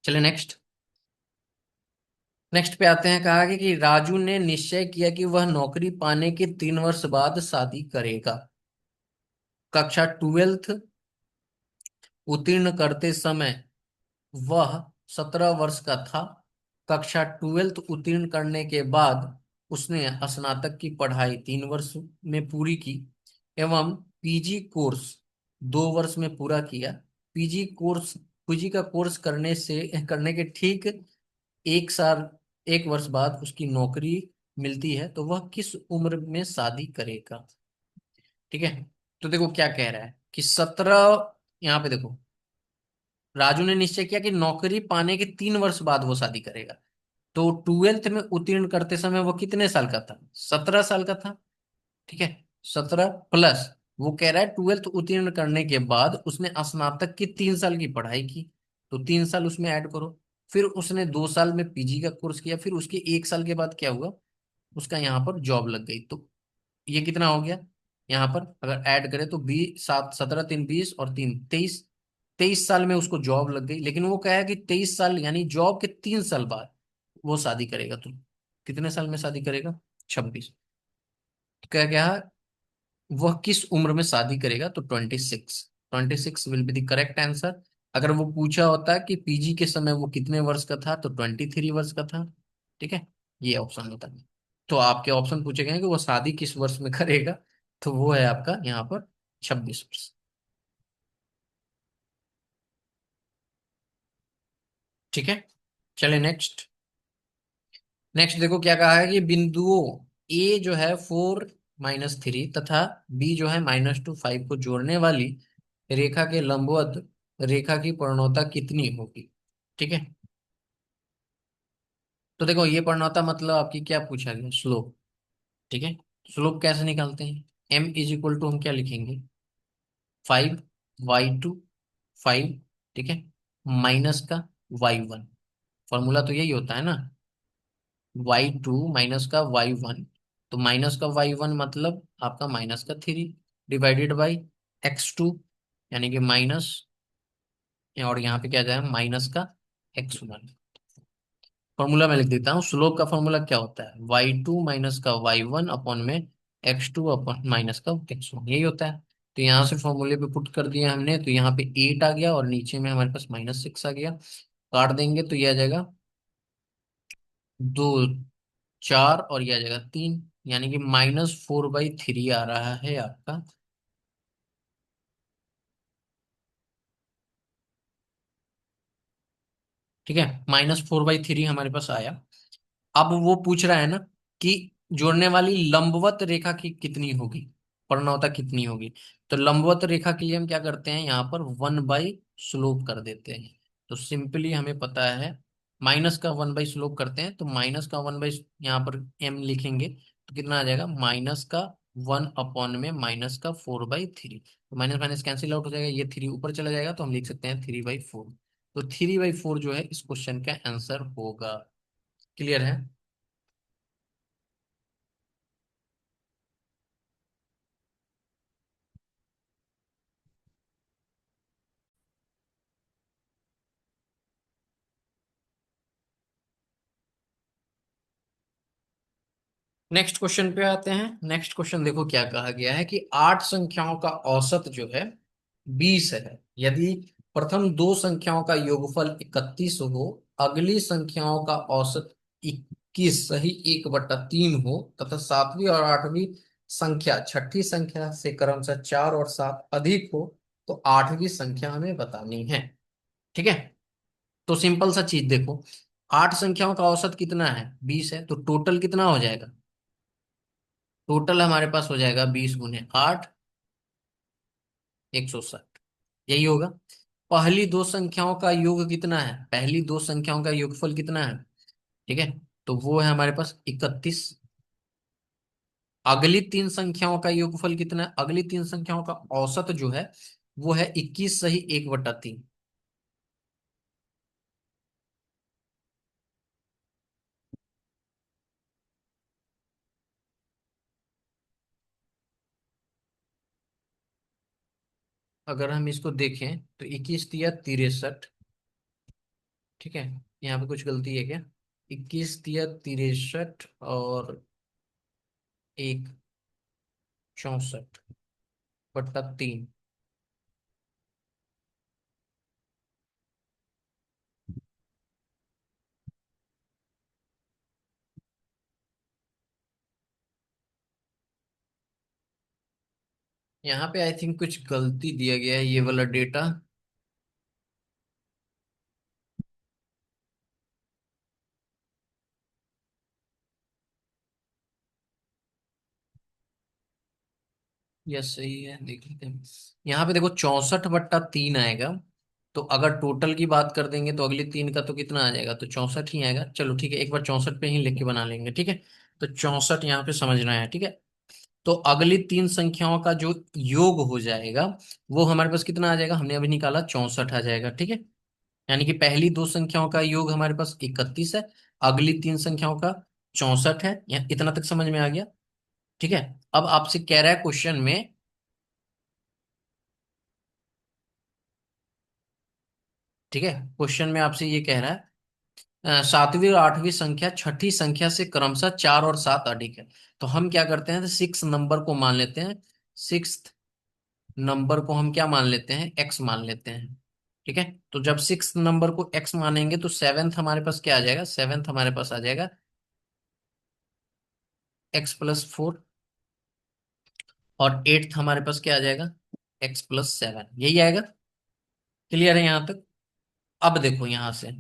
चलिए नेक्स्ट, नेक्स्ट पे आते हैं। कहा कि राजू ने निश्चय किया कि वह नौकरी पाने के 3 वर्ष बाद शादी करेगा। कक्षा ट्वेल्थ उत्तीर्ण करते समय वह 17 वर्ष का था। कक्षा 12th उत्तीर्ण करने के बाद उसने स्नातक की पढ़ाई 3 वर्ष में पूरी की एवं पीजी कोर्स 2 वर्ष में पूरा किया। पीजी का कोर्स करने के ठीक 1 साल 1 वर्ष बाद उसकी नौकरी मिलती है, तो वह किस उम्र में शादी करेगा? ठीक है। तो देखो क्या कह रहा है कि 17, यहाँ पे देखो, राजू ने निश्चय किया कि नौकरी पाने के 3 वर्ष बाद वो शादी करेगा। तो 12th में उत्तीर्ण करते समय वो कितने साल का था? 17 साल का था। ठीक है। 17 प्लस, वो कह रहा है 12th उत्तीर्ण करने के बाद उसने स्नातक की 3 साल की पढ़ाई की, तो 3 साल उसमें ऐड करो। फिर उसने 2 साल में पीजी का कोर्स किया, फिर उसके 1 साल के बाद क्या हुआ, उसका यहाँ पर जॉब लग गई। तो ये कितना हो गया? यहाँ पर अगर ऐड करें तो 20, 7, 17, 3, 20 और 3, 23। 23 साल में उसको जॉब लग गई, लेकिन वो कहा है कि 23 साल यानी जॉब के 3 साल बाद वो शादी करेगा। तो कितने साल में शादी करेगा? 26। तो क्या क्या है, वह किस उम्र में शादी करेगा? तो 26। 26 will be the correct answer. अगर वो पूछा होता कि पीजी के समय वो कितने वर्ष का था, तो 23 वर्ष का था। ठीक है, ये ऑप्शन होता है। तो आपके ऑप्शन पूछे गए हैं कि वो शादी किस वर्ष में करेगा, तो वो है आपका यहाँ पर 26 वर्ष। ठीक है, चलिए नेक्स्ट। नेक्स्ट देखो क्या कहा है कि बिंदुओं ए जो है 4-3 तथा बी जो है -2 5 को जोड़ने वाली रेखा के लंबवत रेखा की पूर्णता कितनी होगी? ठीक है। तो देखो ये पूर्णता मतलब आपकी क्या पूछा गया, स्लोप। ठीक है। स्लोप कैसे निकालते हैं? m = हम क्या लिखेंगे, 5/2 5। ठीक है, माइनस का y1। फॉर्मूला तो यही होता है ना, y2 माइनस का y1। तो माइनस का y1 मतलब आपका -3 डिवाइडेड बाई x2, यानी कि माइनस, और यहाँ पे क्या जाए -x1। फॉर्मूला मैं लिख देता हूँ, स्लोप का फॉर्मूला क्या होता है, y2 माइनस का y1 अपॉन में x2 अपॉन माइनस का x1, यही होता है। तो यहाँ से फॉर्मूले पे पुट कर दिया हमने, तो यहाँ पे 8 आ गया और नीचे में हमारे पास -6 आ गया। काट देंगे तो ये आ जाएगा 2, 4 और ये आ जाएगा 3, यानी कि -4/3 आ रहा है आपका। ठीक है, -4/3 हमारे पास आया। अब वो पूछ रहा है ना कि जोड़ने वाली लंबवत रेखा की कितनी होगी, प्रणवता कितनी होगी। तो लंबवत रेखा के लिए हम क्या करते हैं, यहाँ पर 1/स्लोप कर देते हैं। तो सिंपली हमें पता है, माइनस का 1/स्लोप करते हैं, तो माइनस का 1 बाई, यहाँ पर m लिखेंगे तो कितना आ जाएगा, माइनस का 1 अपॉन में -4/3। तो माइनस माइनस कैंसिल आउट हो जाएगा, ये 3 ऊपर चला जाएगा, तो हम लिख सकते हैं 3/4। तो 3/4 जो है इस क्वेश्चन का आंसर होगा। क्लियर है? नेक्स्ट क्वेश्चन पे आते हैं। नेक्स्ट क्वेश्चन देखो क्या कहा गया है कि 8 संख्याओं का औसत जो है 20 है। यदि प्रथम दो संख्याओं का योगफल 31 हो, अगली संख्याओं का औसत 21 सही 1/3 हो तथा सातवीं और आठवीं संख्या छठी संख्या से क्रमशः 4 और 7 अधिक हो, तो आठवीं संख्या हमें बतानी है। ठीक है। तो सिंपल सा चीज देखो, 8 संख्याओं का औसत कितना है, 20 है, तो टोटल कितना हो जाएगा, टोटल हमारे पास हो जाएगा 20 × 8, 160। यही होगा। पहली दो संख्याओं का योग कितना है, पहली दो संख्याओं का योगफल कितना है? ठीक है, तो वो है हमारे पास 31। अगली तीन संख्याओं का योगफल कितना है, अगली तीन संख्याओं का औसत जो है वो है 21 सही 1/3। अगर हम इसको देखें तो 21 × 3 = 63। ठीक है, यहाँ पे कुछ गलती है क्या? 21 × 3 = 63 और 1 64/3। यहाँ पे आई थिंक कुछ गलती दिया गया है, ये वाला डेटा। यस सही है, देख लेते हैं। यहाँ पे देखो 64/3 आएगा। तो अगर टोटल की बात कर देंगे तो अगले तीन का तो कितना आ जाएगा, तो 64 ही आएगा। चलो ठीक है, एक बार 64 पे ही लिख के बना लेंगे, ठीक है। तो 64 यहाँ पे समझना है, ठीक है। तो अगली तीन संख्याओं का जो योग हो जाएगा वो हमारे पास कितना आ जाएगा, हमने अभी निकाला 64 आ जाएगा, ठीक है। यानी कि पहली दो संख्याओं का योग हमारे पास 31 है, अगली तीन संख्याओं का 64 है। यहाँ इतना तक समझ में आ गया, ठीक है। अब आपसे कह रहा है क्वेश्चन में, ठीक है, क्वेश्चन में आपसे ये कह रहा है सातवीं और आठवीं संख्या छठी संख्या से क्रमशः 4 और 7 अधिक है। तो हम क्या करते हैं, सिक्स नंबर को मान लेते हैं। सिक्स नंबर को हम क्या मान लेते हैं, एक्स मान लेते हैं, ठीक है। तो जब सिक्स नंबर को एक्स मानेंगे तो सेवेंथ हमारे पास क्या आ जाएगा, सेवेंथ हमारे पास आ जाएगा x+4। और एट्थ हमारे पास क्या आ जाएगा, x+7, यही आएगा। क्लियर है यहां तक। अब देखो यहां से,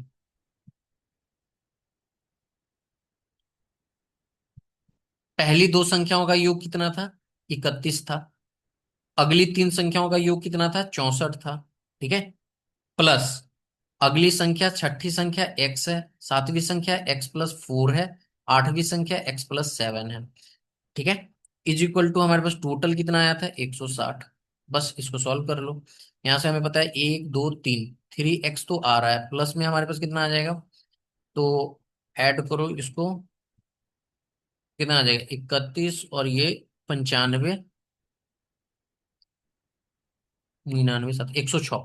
पहली दो संख्याओं का योग कितना था, 31 था। अगली तीन संख्याओं का योग कितना था, 64 था, ठीक है। प्लस अगली संख्या छठी संख्या x है, सातवीं संख्या x+4 है, आठवीं संख्या x+7 है, ठीक है। इज इक्वल टू हमारे पास टोटल कितना आया था, 160। बस इसको सॉल्व कर लो। यहां से हमें पता है 1 2 3, 3x तो आ रहा है, प्लस में हमारे पास कितना आ जाएगा, तो ऐड करो इसको, कितना आ जाएगा 31 और ये 95, 99 7, 106,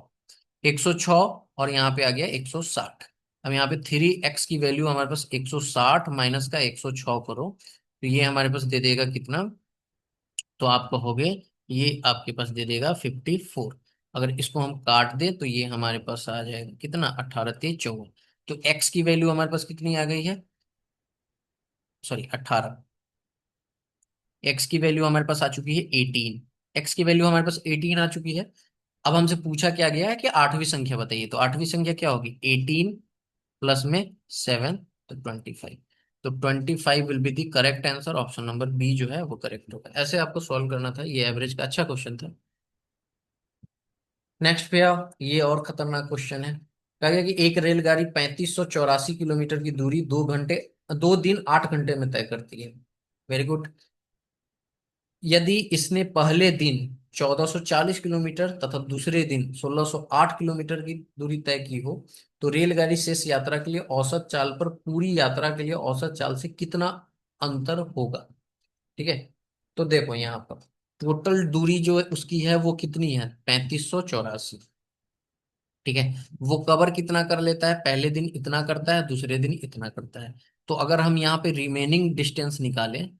106। और यहाँ पे आ गया 160। अब यहाँ पे 3x की वैल्यू हमारे पास 160 माइनस का 106 करो, तो ये हमारे पास दे देगा कितना, तो आप कहोगे ये आपके पास दे देगा 54। अगर इसको हम काट दें तो ये हमारे पास आ जाएगा कितना, 18 3 54। तो x की वैल्यू हमारे पास कितनी आ गई है, सॉरी 18। x की वैल्यू हमारे पास आ चुकी है 18। x की वैल्यू हमारे पास 18 आ चुकी है। अब हमसे पूछा क्या गया है कि आठवीं संख्या बताइए, तो आठवीं संख्या क्या होगी, 18 प्लस में 7, तो 25। तो 25 will be the correct answer, option number B जो है वो करेक्ट होगा। ऐसे आपको सॉल्व करना था, ये एवरेज का अच्छा क्वेश्चन था। नेक्स्ट पे आओ, ये और खतरनाक क्वेश्चन है। कहा गया कि एक रेलगाड़ी 3584 किलोमीटर की दूरी 2 दिन 8 घंटे में तय करती है। Very good. यदि इसने पहले दिन 1440 किलोमीटर तथा दूसरे दिन 1608 किलोमीटर की दूरी तय की हो, तो रेलगाड़ी शेष यात्रा के लिए औसत चाल पर पूरी यात्रा के लिए औसत चाल से कितना अंतर होगा, ठीक है। तो देखो यहाँ पर टोटल दूरी जो है उसकी है वो कितनी है, 3584, ठीक है। वो कवर कितना कर लेता है, पहले दिन इतना करता है, दूसरे दिन इतना करता है। तो अगर हम यहाँ पे रिमेनिंग डिस्टेंस निकालें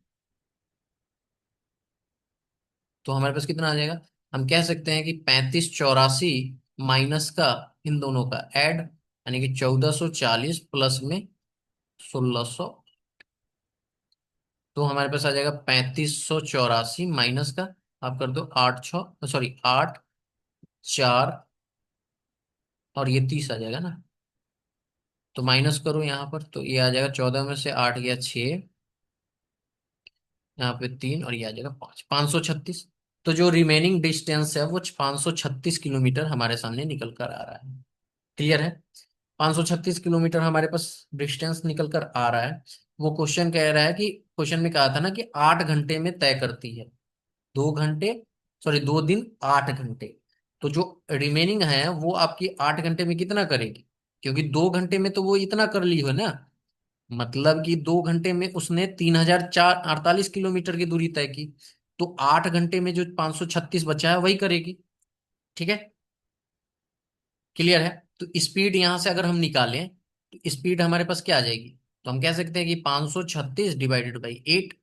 तो हमारे पास कितना आ जाएगा, हम कह सकते हैं कि 3584 माइनस का इन दोनों का ऐड, यानी कि 1440 प्लस में 1600। तो हमारे पास आ जाएगा 3584 माइनस का, आप कर दो 8 6, सॉरी 8 4, और ये 30 आ जाएगा ना। तो माइनस करो यहाँ पर, तो ये आ जाएगा 14 में से 8 गया 6, यहाँ पे 3, और ये आ जाएगा 5, 536। तो जो रिमेनिंग डिस्टेंस है वो 536 किलोमीटर हमारे सामने निकल कर आ रहा है। क्लियर है। 536 किलोमीटर हमारे पास डिस्टेंस निकल कर आ रहा है। वो क्वेश्चन कह रहा है कि क्वेश्चन में कहा था ना कि 8 घंटे में तय करती है, 2 घंटे, सॉरी 2 दिन 8 घंटे। तो जो रिमेनिंग है वो आपकी 8 घंटे में कितना करेगी, क्योंकि 2 घंटे में तो वो इतना कर ली हो ना, मतलब कि 2 घंटे में उसने 3048 किलोमीटर की दूरी तय की। तो 8 घंटे में जो 536 बचा है वही करेगी, ठीक है। क्लियर है। तो स्पीड यहां से अगर हम निकालें तो स्पीड हमारे पास क्या आ जाएगी, तो हम कह सकते हैं कि 536 डिवाइडेड बाई 8,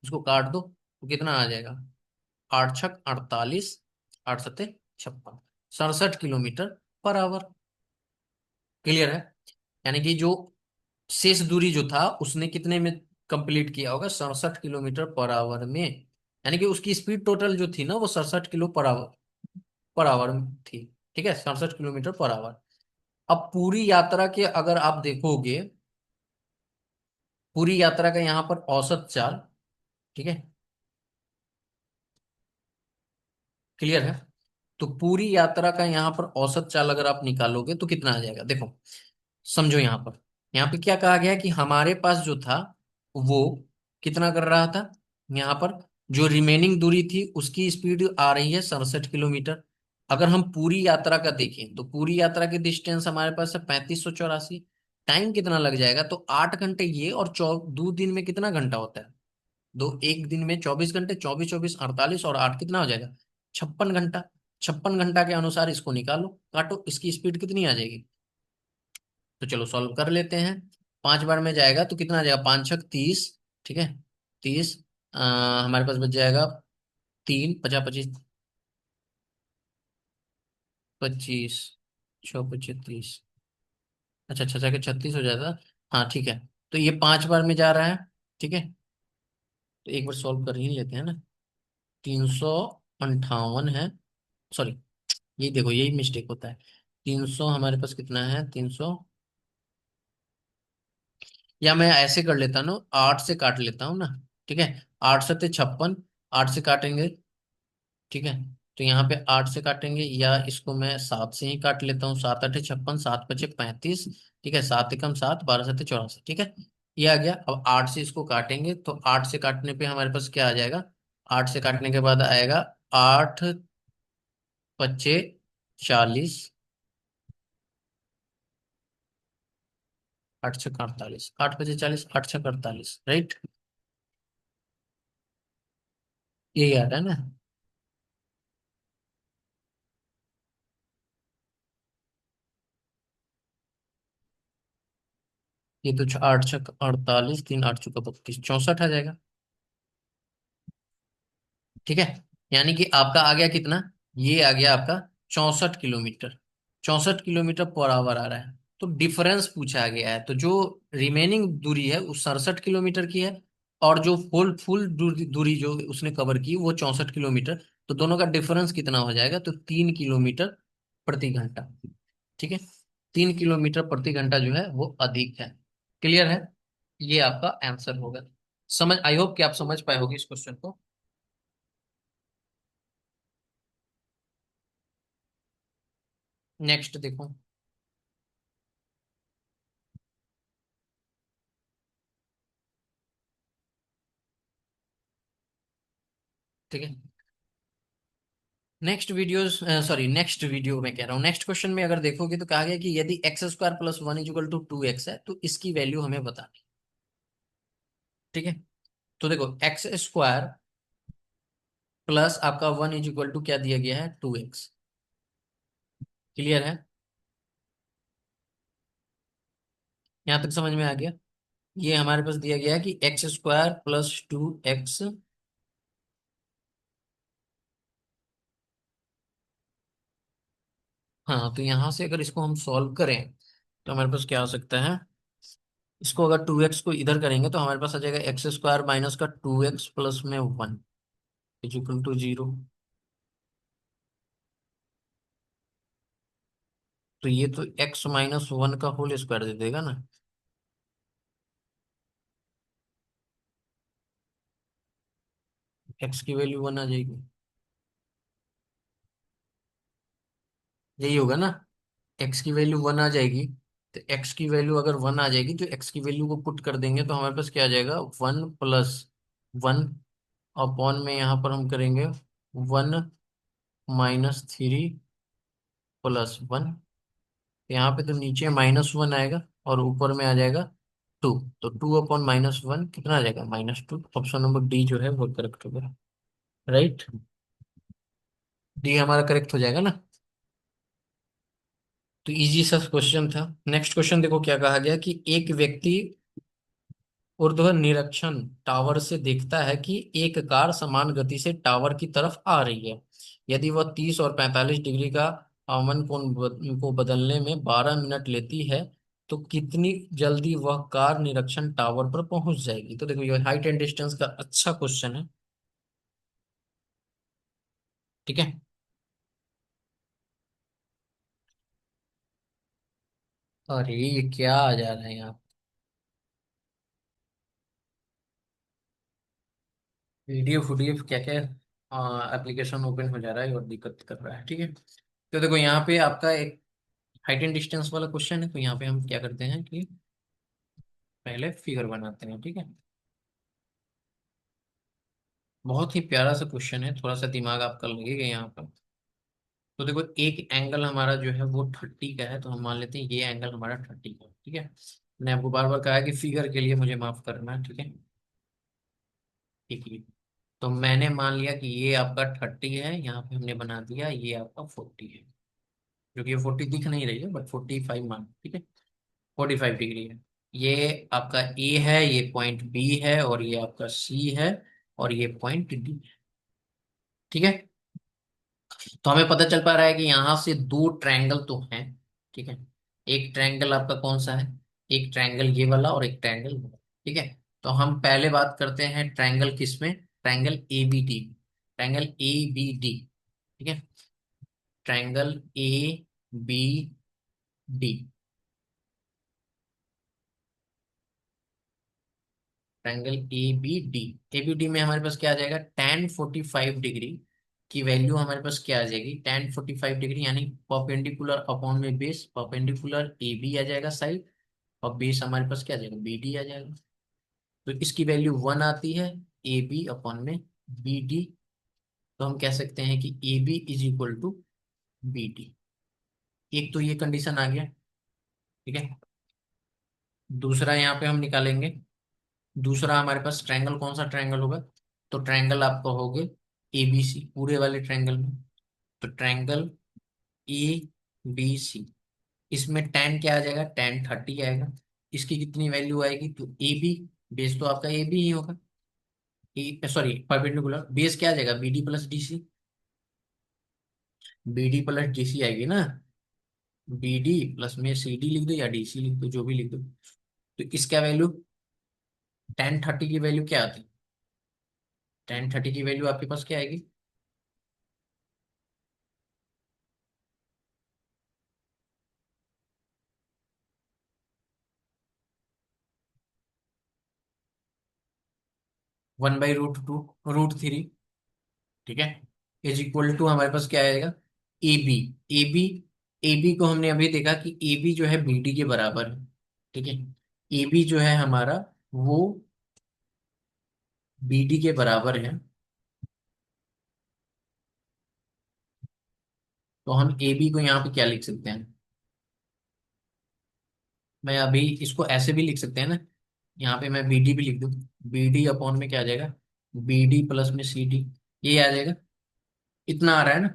उसको काट दो तो कितना आ जाएगा, 8 6 48, 8 7 56, 67 किलोमीटर पर आवर। क्लियर है। यानी कि जो शेष दूरी जो था उसने कितने में कंप्लीट किया होगा, 67 किलोमीटर पर आवर में। यानी कि उसकी स्पीड टोटल जो थी ना वो 67 किलो पर आवर थी। ठीक है, 67 किलोमीटर पर आवर। अब पूरी यात्रा के अगर आप देखोगे, पूरी यात्रा का यहाँ पर औसत चाल, ठीक है, क्लियर है। तो पूरी यात्रा का यहाँ पर औसत चाल अगर आप निकालोगे तो कितना आ जाएगा, देखो समझो। यहाँ पे क्या कहा गया है कि हमारे पास जो था वो कितना कर रहा था, यहाँ पर जो रिमेनिंग दूरी थी उसकी स्पीड आ रही है 67 किलोमीटर। अगर हम पूरी यात्रा का देखें तो पूरी यात्रा की डिस्टेंस हमारे पास है 3584। टाइम कितना लग जाएगा, तो 8 घंटे ये, और 2 दिन में कितना घंटा होता है, दो, एक दिन में 24 घंटे, 24 24 48, और 8 कितना हो जाएगा, 56 घंटा। 56 घंटा के अनुसार इसको निकालो, काटो, इसकी स्पीड कितनी आ जाएगी। तो चलो सॉल्व कर लेते हैं। 5 बार में जाएगा तो कितना आ जाएगा, 5 छक 30। ठीक है, 30। हमारे पास बच जाएगा 3 50 25, 25, 6 25 30। अच्छा अच्छा, जाके 36 हो जाता। हाँ ठीक है। तो ये 5 बार में जा रहा है। ठीक है, तो एक बार सॉल्व कर ही लेते हैं ना। 358 है, सॉरी, ये देखो यही मिस्टेक होता है। 300 हमारे पास कितना है, 300, या मैं ऐसे कर लेता ना, 8 से काट लेता हूँ ना। ठीक है, 8 7 56, 8 से काटेंगे। ठीक है, तो यहाँ पे 8 से काटेंगे, या इसको मैं 7 से ही काट लेता हूँ। 7 8 56, 7 5 35। ठीक है, 7 एकम 7, 12 7 84। ठीक है, ये आ गया। अब 8 से इसको काटेंगे तो 8 से काटने पे हमारे पास क्या आ जाएगा, 8 से काटने के बाद आएगा 8 पच्चे 40, 8 छक 48, 8 बजे 40, 8 छक 48, राइट। यही आ रहा है ना। ये तो 8 छक 48, 3 8 चौका 32, 64 आ जाएगा। ठीक है, यानी कि आपका आ गया कितना, ये आ गया आपका 64 किलोमीटर। 64 किलोमीटर पर आवर आ रहा है। तो डिफरेंस पूछा गया है, तो जो रिमेनिंग दूरी है वो 67 किलोमीटर की है, और जो फुल फुल दूरी जो उसने कवर की वो 64 किलोमीटर। तो दोनों का डिफरेंस कितना हो जाएगा, तो 3 किलोमीटर प्रति घंटा। ठीक है, 3 किलोमीटर प्रति घंटा जो है वो अधिक है। क्लियर है, ये आपका आंसर होगा। समझ, आई होप कि आप समझ पाए होगे इस क्वेश्चन को। नेक्स्ट देखो। ठीक है, next video, sorry next video में कह रहा हूँ, नेक्स्ट क्वेश्चन में अगर देखोगे तो कहा गया कि यदि x² + 1 = 2x है तो इसकी वैल्यू हमें बतानी। ठीक है, तो देखो x² प्लस आपका 1 = क्या दिया गया है, 2x। क्लियर है, यहाँ तक समझ में आ गया। ये हमारे पास दिया गया है कि x² + 2x। हाँ, तो यहाँ से अगर इसको हम सॉल्व करें तो हमारे पास क्या हो सकता है, इसको अगर 2x को इधर करेंगे तो हमारे पास आ जाएगा x² माइनस का 2x प्लस में 1 = 0। तो ये तो x - 1 का होल स्क्वायर दे देगा ना। x की वैल्यू 1 आ जाएगी, यही होगा ना। x की वैल्यू 1 आ जाएगी, तो x की वैल्यू अगर 1 आ जाएगी तो x की वैल्यू को पुट कर देंगे तो हमारे पास क्या आ जाएगा, 1 + 1 अपॉन में यहाँ पर हम करेंगे 1 - 3 + 1। यहाँ पे तो नीचे -1 आएगा और ऊपर में आ जाएगा 2। तो 2/-1 कितना आ जाएगा, -2। ऑप्शन नंबर डी जो है वो करेक्ट होगा, राइट। डी हमारा करेक्ट हो जाएगा ना। तो इजी सा क्वेश्चन था। नेक्स्ट क्वेश्चन देखो क्या कहा गया कि एक व्यक्ति ऊर्ध्वाधर निरीक्षण टावर से देखता है कि एक कार समान गति से टावर की तरफ आ रही है। यदि वह 30 और 45 डिग्री का अवमन कोण को बदलने में 12 मिनट लेती है तो कितनी जल्दी वह कार निरीक्षण टावर पर पहुंच जाएगी। तो देखो ये हाइट एंड डिस्टेंस का अच्छा क्वेश्चन है। ठीक है। अरे ये क्या आ जा रहा है यहाँ। पीडीएफ वीडीएफ क्या क्या एप्लीकेशन ओपन हो जा रहा है और दिक्कत कर रहा है। ठीक है, तो देखो यहाँ पे आपका एक हाइट एंड डिस्टेंस वाला क्वेश्चन है, तो यहाँ पे हम क्या करते हैं कि पहले फिगर बनाते हैं। ठीक है, बहुत ही प्यारा सा क्वेश्चन है, थोड़ा सा दिमाग आपका लगेगा यहाँ पर। तो देखो एक एंगल हमारा जो है वो 30 का है, तो हम मान लेते हैं ये एंगल हमारा 30 का है। ठीक है, मैंने आपको बार बार कहा है कि फिगर के लिए मुझे माफ करना है। ठीक है, ठीक है। तो मैंने मान लिया कि ये आपका 30 है, यहाँ पे हमने बना दिया ये आपका 40 है, जो कि ये 40 दिख नहीं रही है बट 45 मान। ठीक है, 45 डिग्री है। ये आपका ए है, ये पॉइंट बी है, और ये आपका सी है, और ये पॉइंट डी। ठीक है, तो हमें पता चल पा रहा है कि यहाँ से दो ट्रायंगल तो हैं। ठीक है, एक ट्रायंगल आपका कौन सा है, एक ट्रायंगल ये वाला और एक ट्रायंगल वो। ठीक है, तो हम पहले बात करते हैं ट्रायंगल किसमें, triangle A B D, triangle A B D. ठीक है, triangle A B D, triangle A B D. A B D में हमारे पास क्या आ जाएगा, tan 45 डिग्री की वैल्यू हमारे पास क्या आ जाएगी, tan 45 डिग्री यानी परपेंडिकुलर अपॉन में बेस, परपेंडिकुलर ए बी आ जाएगा साइड, और बेस हमारे पास क्या आ जाएगा, बी डी आ जाएगा। तो इसकी वैल्यू 1 आती है, ए बी अपॉन में बी डी। तो हम कह सकते हैं कि A B is equal to B D. एक तो ये कंडीशन आ गया। ठीक है, दूसरा यहाँ पे हम निकालेंगे। दूसरा हमारे पास ट्रायंगल कौन सा ट्रायंगल होगा, तो ट्रायंगल आपका होगे ए बी सी, पूरे वाले ट्रायंगल में। तो ट्रायंगल ए बी सी, इसमें tan क्या आ जाएगा, tan 30 आएगा। इसकी कितनी वैल्यू आएगी, तो ए बी, बेस तो आपका ए बी ही होगा, ए सॉरी परपेंडिकुलर बेस क्या आ जाएगा, B D plus D C, B D plus D C आएगी ना। बी डी प्लस में सी डी लिख दो या डी सी लिख दो, जो भी लिख दो। तो इसका वैल्यू tan 30 की वैल्यू क्या आती है, tan 30 की वैल्यू आपके पास क्या आएगी, 1/√2 √3। ठीक है, इज इक्वल टू हमारे पास क्या आएगा, A B. A B, A B को हमने अभी देखा कि ए बी जो है बी डी के बराबर है। ठीक है, ए बी जो है हमारा वो बी डी के बराबर है। तो हम ए बी को यहाँ पे क्या लिख सकते हैं, मैं अभी इसको ऐसे भी लिख सकते हैं ना, यहाँ पे मैं बी डी भी लिख दूँ, बी डी अपॉन में क्या आ जाएगा, बी डी प्लस में सी डी, ये आ जाएगा। इतना आ रहा है ना,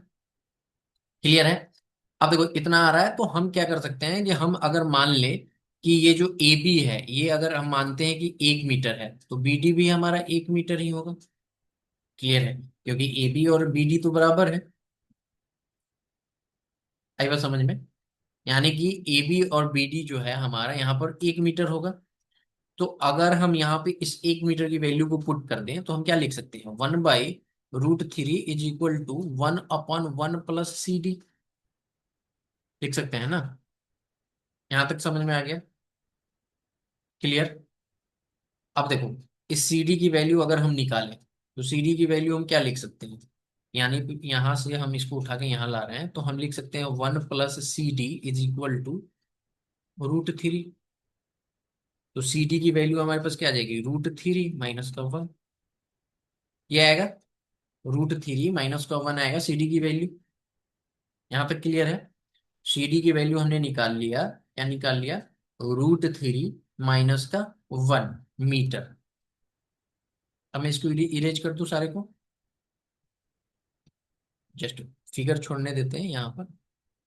क्लियर है। अब देखो इतना आ रहा है, तो हम क्या कर सकते हैं कि हम अगर मान ले कि ये जो ए बी है, ये अगर हम मानते हैं कि 1 मीटर है, तो बी डी भी हमारा 1 मीटर ही होगा। क्लियर है, क्योंकि ए बी और बी डी तो बराबर है। आई बात समझ में, यानी कि ए बी और बी डी जो है हमारा यहाँ पर 1 मीटर होगा। तो अगर हम यहाँ पे इस 1 मीटर की वैल्यू को पुट कर दें, तो हम क्या लिख सकते हैं, 1/√3 is equal to 1/1 plus C D, लिख सकते हैं ना। यहां तक समझ में आ गया, क्लियर। अब देखो इस सी डी की वैल्यू अगर हम निकालें, तो सी डी की वैल्यू हम क्या लिख सकते हैं, यानी कि यहां से हम इसको उठा के यहां ला रहे हैं, तो हम लिख सकते हैं 1 plus C D is equal to √3। तो सी डी की वैल्यू हमारे पास क्या आ जाएगी, √3 माइनस का 1, ये आएगा, √3 माइनस का 1 आएगा सी डी की वैल्यू। यहाँ तक क्लियर है, सी डी की वैल्यू हमने निकाल लिया, क्या निकाल लिया, √3 माइनस का 1 मीटर। अब मैं इसको इरेज कर दूं सारे को, जस्ट फिगर छोड़ने देते हैं यहाँ पर,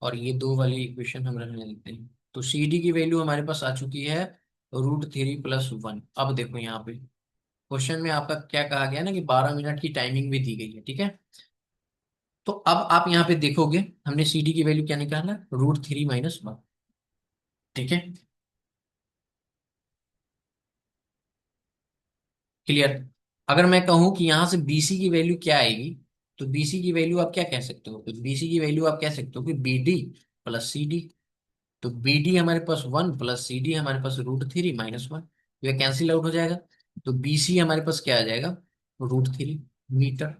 और ये दो वाली इक्वेशन हम रहने देते हैं। तो सी डी की वैल्यू हमारे पास आ चुकी है √3 + 1। अब देखो यहाँ पे क्वेश्चन में आपका क्या कहा गया ना कि 12 मिनट की टाइमिंग भी दी गई है। ठीक है, तो अब आप यहाँ पे देखोगे हमने सी डी की वैल्यू क्या निकाला, √3 - 1। ठीक है, क्लियर। अगर मैं कहूं कि यहाँ से बी सी की वैल्यू क्या आएगी, तो बीसी की वैल्यू आप क्या कह सकते हो, तो बीसी की वैल्यू आप कह सकते हो कि B D plus C D. तो बी डी हमारे पास 1 प्लस सी डी हमारे पास √3 - 1, ये कैंसिल आउट हो जाएगा। तो बी सी हमारे पास क्या आ जाएगा, √3 मीटर।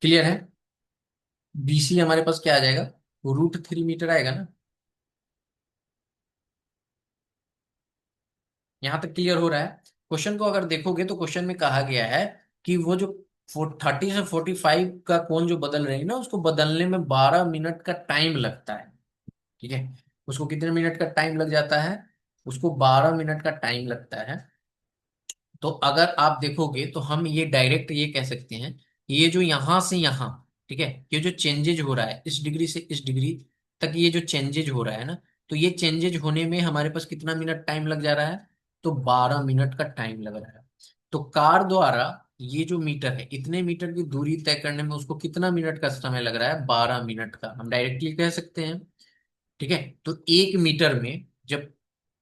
क्लियर है। बी सी हमारे पास क्या आ जाएगा, √3 मीटर आएगा ना। यहां तक क्लियर हो रहा है। क्वेश्चन को अगर देखोगे तो क्वेश्चन में कहा गया है कि वो जो 30 से 45 का कोण जो बदल रही है ना, उसको बदलने में 12 मिनट का टाइम लगता है। ठीक है, उसको कितने मिनट का टाइम लग जाता है, उसको 12 मिनट का टाइम लगता है। तो अगर आप देखोगे तो हम ये डायरेक्ट ये कह सकते हैं, ये जो यहां से यहां, ठीक है, ये जो चेंजेज हो रहा है इस डिग्री से इस डिग्री तक, ये जो चेंजेज हो रहा है ना, तो ये चेंजेज होने में हमारे पास कितना मिनट टाइम लग जा रहा है, तो 12 मिनट का टाइम लग रहा है। तो कार द्वारा ये जो मीटर है, इतने मीटर की दूरी तय करने में उसको कितना मिनट का समय लग रहा है, 12 मिनट का, हम डायरेक्टली कह सकते हैं। ठीक है, तो 1 मीटर में जब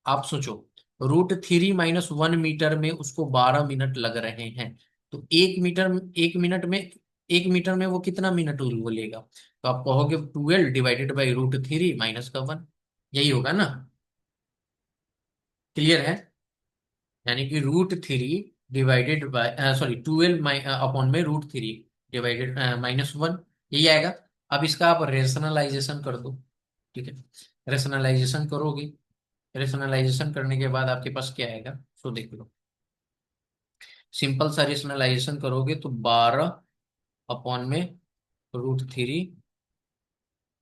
आप सोचो, √3 - 1 मीटर में उसको 12 मिनट लग रहे हैं, तो 1 मीटर, 1 मिनट में, 1 मीटर में वो कितना मिनट वो लेगा, तो आप कहोगे 12 डिवाइडेड बाई √3 - 1, यही होगा ना। क्लियर है। यानी कि √3 डिवाइडेड बाय, सॉरी, 12 अपॉन में √3 डिवाइडेड -1, यही आएगा। अब इसका आप रेशनलाइजेशन कर दो। ठीक है, रेशनलाइजेशन करोगे, रेशनलाइजेशन करने के बाद आपके पास क्या आएगा, सो देख लो। सिंपल सा रेशनलाइजेशन करोगे तो 12 अपॉन में √3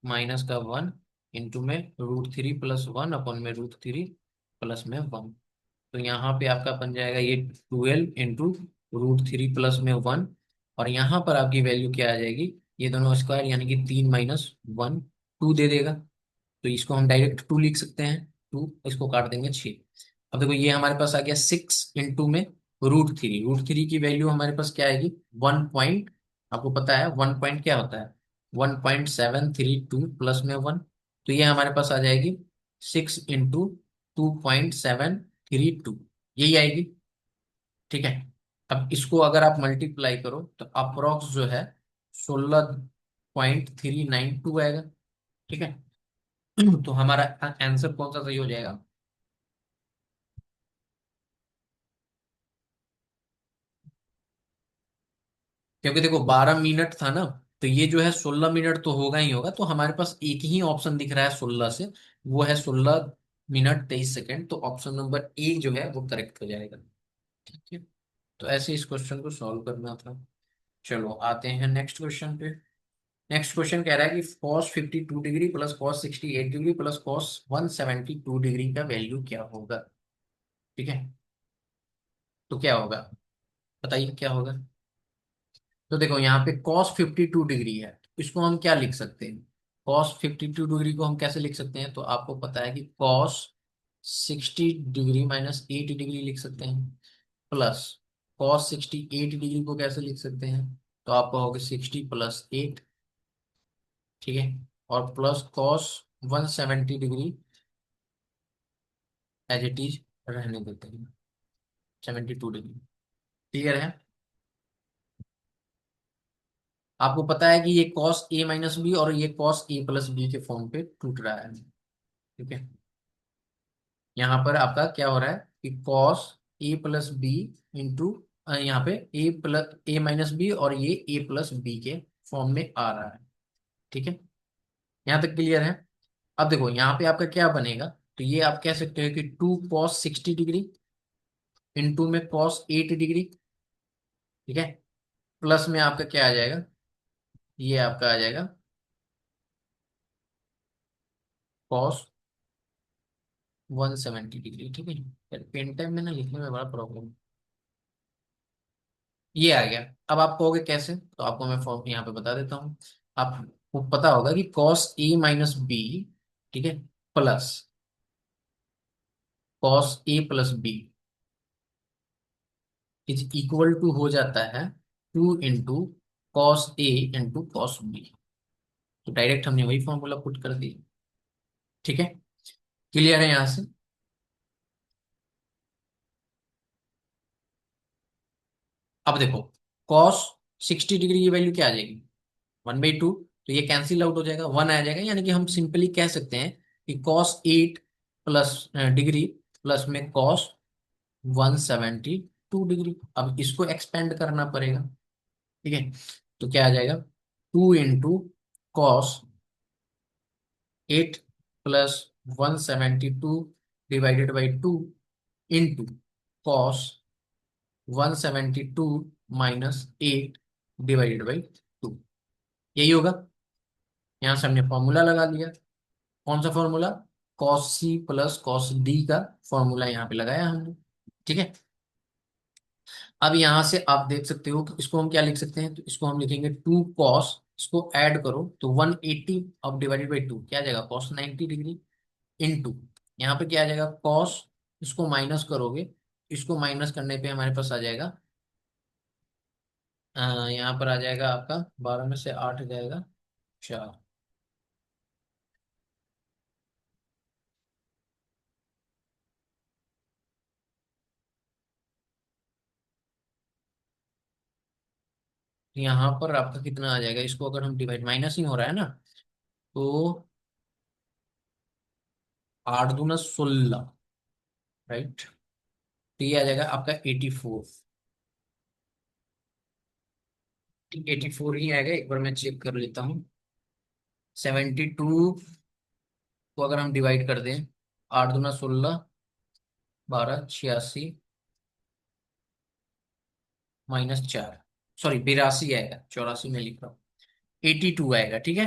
-1 इंटू में √3 + 1 अपॉन में √3 + 1। तो यहाँ पे आपका बन जाएगा ये 12 इंटू √3 + 1। और यहाँ पर आपकी वैल्यू क्या आ जाएगी, ये दोनों स्क्वायर यानी कि 3 - 1, 2 दे देगा। तो इसको हम डायरेक्ट 2 लिख सकते हैं, 2 इसको काट देंगे 6। अब देखो ये हमारे पास आ गया 6 इंटू में √3, √3 की वैल्यू हमारे पास क्या आएगी, 1 पॉइंट, आपको पता है 1 पॉइंट क्या होता है, 1.732 + 1। तो ये हमारे पास आ जाएगी 6 इंटू 2.732, यही आएगी। ठीक है, अब इसको अगर आप मल्टीप्लाई करो तो अप्रोक्स जो है 16.392 आएगा। ठीक है, तो हमारा आंसर कौन सा सही हो जाएगा, क्योंकि देखो 12 मिनट था ना, तो ये जो है 16 मिनट तो होगा ही होगा, तो हमारे पास एक ही ऑप्शन दिख रहा है 16 से, वो है 16 मिनट 23 सेकेंड, तो ऑप्शन नंबर ए जो है वो करेक्ट हो जाएगा। ठीक है, तो ऐसे इस क्वेश्चन को सॉल्व करना था। चलो आते हैं नेक्स्ट क्वेश्चन पे। नेक्स्ट क्वेश्चन कह रहा है कि cos 52 degree plus cos 68 degree plus cos 172 degree का वैल्यू क्या होगा। ठीक है, तो क्या होगा, बताइए क्या होगा। तो देखो यहाँ पे cos 52 डिग्री है, तो इसको हम क्या लिख सकते हैं, cos 52 डिग्री को हम कैसे लिख सकते हैं, तो आपको पता है कि cos 60 डिग्री -8 डिग्री लिख सकते हैं, प्लस cos 68 डिग्री को कैसे लिख सकते हैं, तो आप कहोगे 60 + 8। ठीक है, और plus cos 170 degree as it is रहने देते हैं, 72 डिग्री। क्लियर है। आपको पता है कि ये cos A - B और ये cos A + B के फॉर्म पे टूट रहा है। ठीक है, यहाँ पर आपका क्या हो रहा है कि cos A + B इंटू, यहाँ पे A - B और ये A + B के फॉर्म में आ रहा है। ठीक है, यहाँ तक क्लियर है। अब देखो यहाँ पे आपका क्या बनेगा, तो ये आप कह सकते हो कि 2 cos 60 डिग्री इंटू में cos 8 डिग्री। ठीक है, प्लस में आपका क्या आ जाएगा, ये आपका आ जाएगा cos 170 डिग्री। ठीक है, यार पेन टाइम में ना लिखने में बड़ा प्रॉब्लम, ये आ गया। अब आप कहोगे कैसे, तो आपको मैं फॉर्म यहाँ पे बता देता हूँ। आपको पता होगा कि cos A - B, ठीक है, plus cos A + B is equal to हो जाता है 2 into cos A into cos B। तो डायरेक्ट हमने वही फॉर्मूला पुट कर दिया। ठीक है, क्लियर है यहाँ से। अब देखो cos 60 डिग्री की वैल्यू क्या आ जाएगी, 1/2। तो ये कैंसिल आउट हो जाएगा, 1 आ जाएगा, यानी कि हम सिंपली कह सकते हैं कि cos 8 प्लस डिग्री प्लस में cos 172 डिग्री। अब इसको एक्सपेंड करना पड़ेगा, ठीक है। तो क्या आ जाएगा, 2 into cos 8 plus 172 divided by 2 into cos 172 - 8 divided by 2, यही होगा। यहां से हमने फॉर्मूला लगा लिया। कौन सा formula, cos C plus cos D का फॉर्मूला यहाँ पे लगाया हमने, ठीक है। अब यहां से आप देख सकते हो कि इसको हम क्या लिख सकते हैं, तो इसको हम लिखेंगे 2 cos, इसको ऐड करो तो 180, अब डिवाइडेड बाई 2 क्या आ जाएगा, cos 90 डिग्री इंटू, यहाँ पे क्या आ जाएगा cos, इसको माइनस करोगे, इसको माइनस करने पे हमारे पास आ जाएगा, यहाँ पर आ जाएगा आपका 12 में से 8 जाएगा 4। यहाँ पर आपका कितना आ जाएगा, इसको अगर हम डिवाइड, माइनस ही हो रहा है ना, तो 8 दूना 16, राइट। तो ये आ जाएगा आपका 84, 84 ही आएगा, एक बार मैं चेक कर लेता हूँ। 72 को अगर हम डिवाइड कर दें, 8 दूना 16, 12, 86 -4, सॉरी 82 आएगा, 84 में लिख रहा हूँ, 82 आएगा, ठीक है।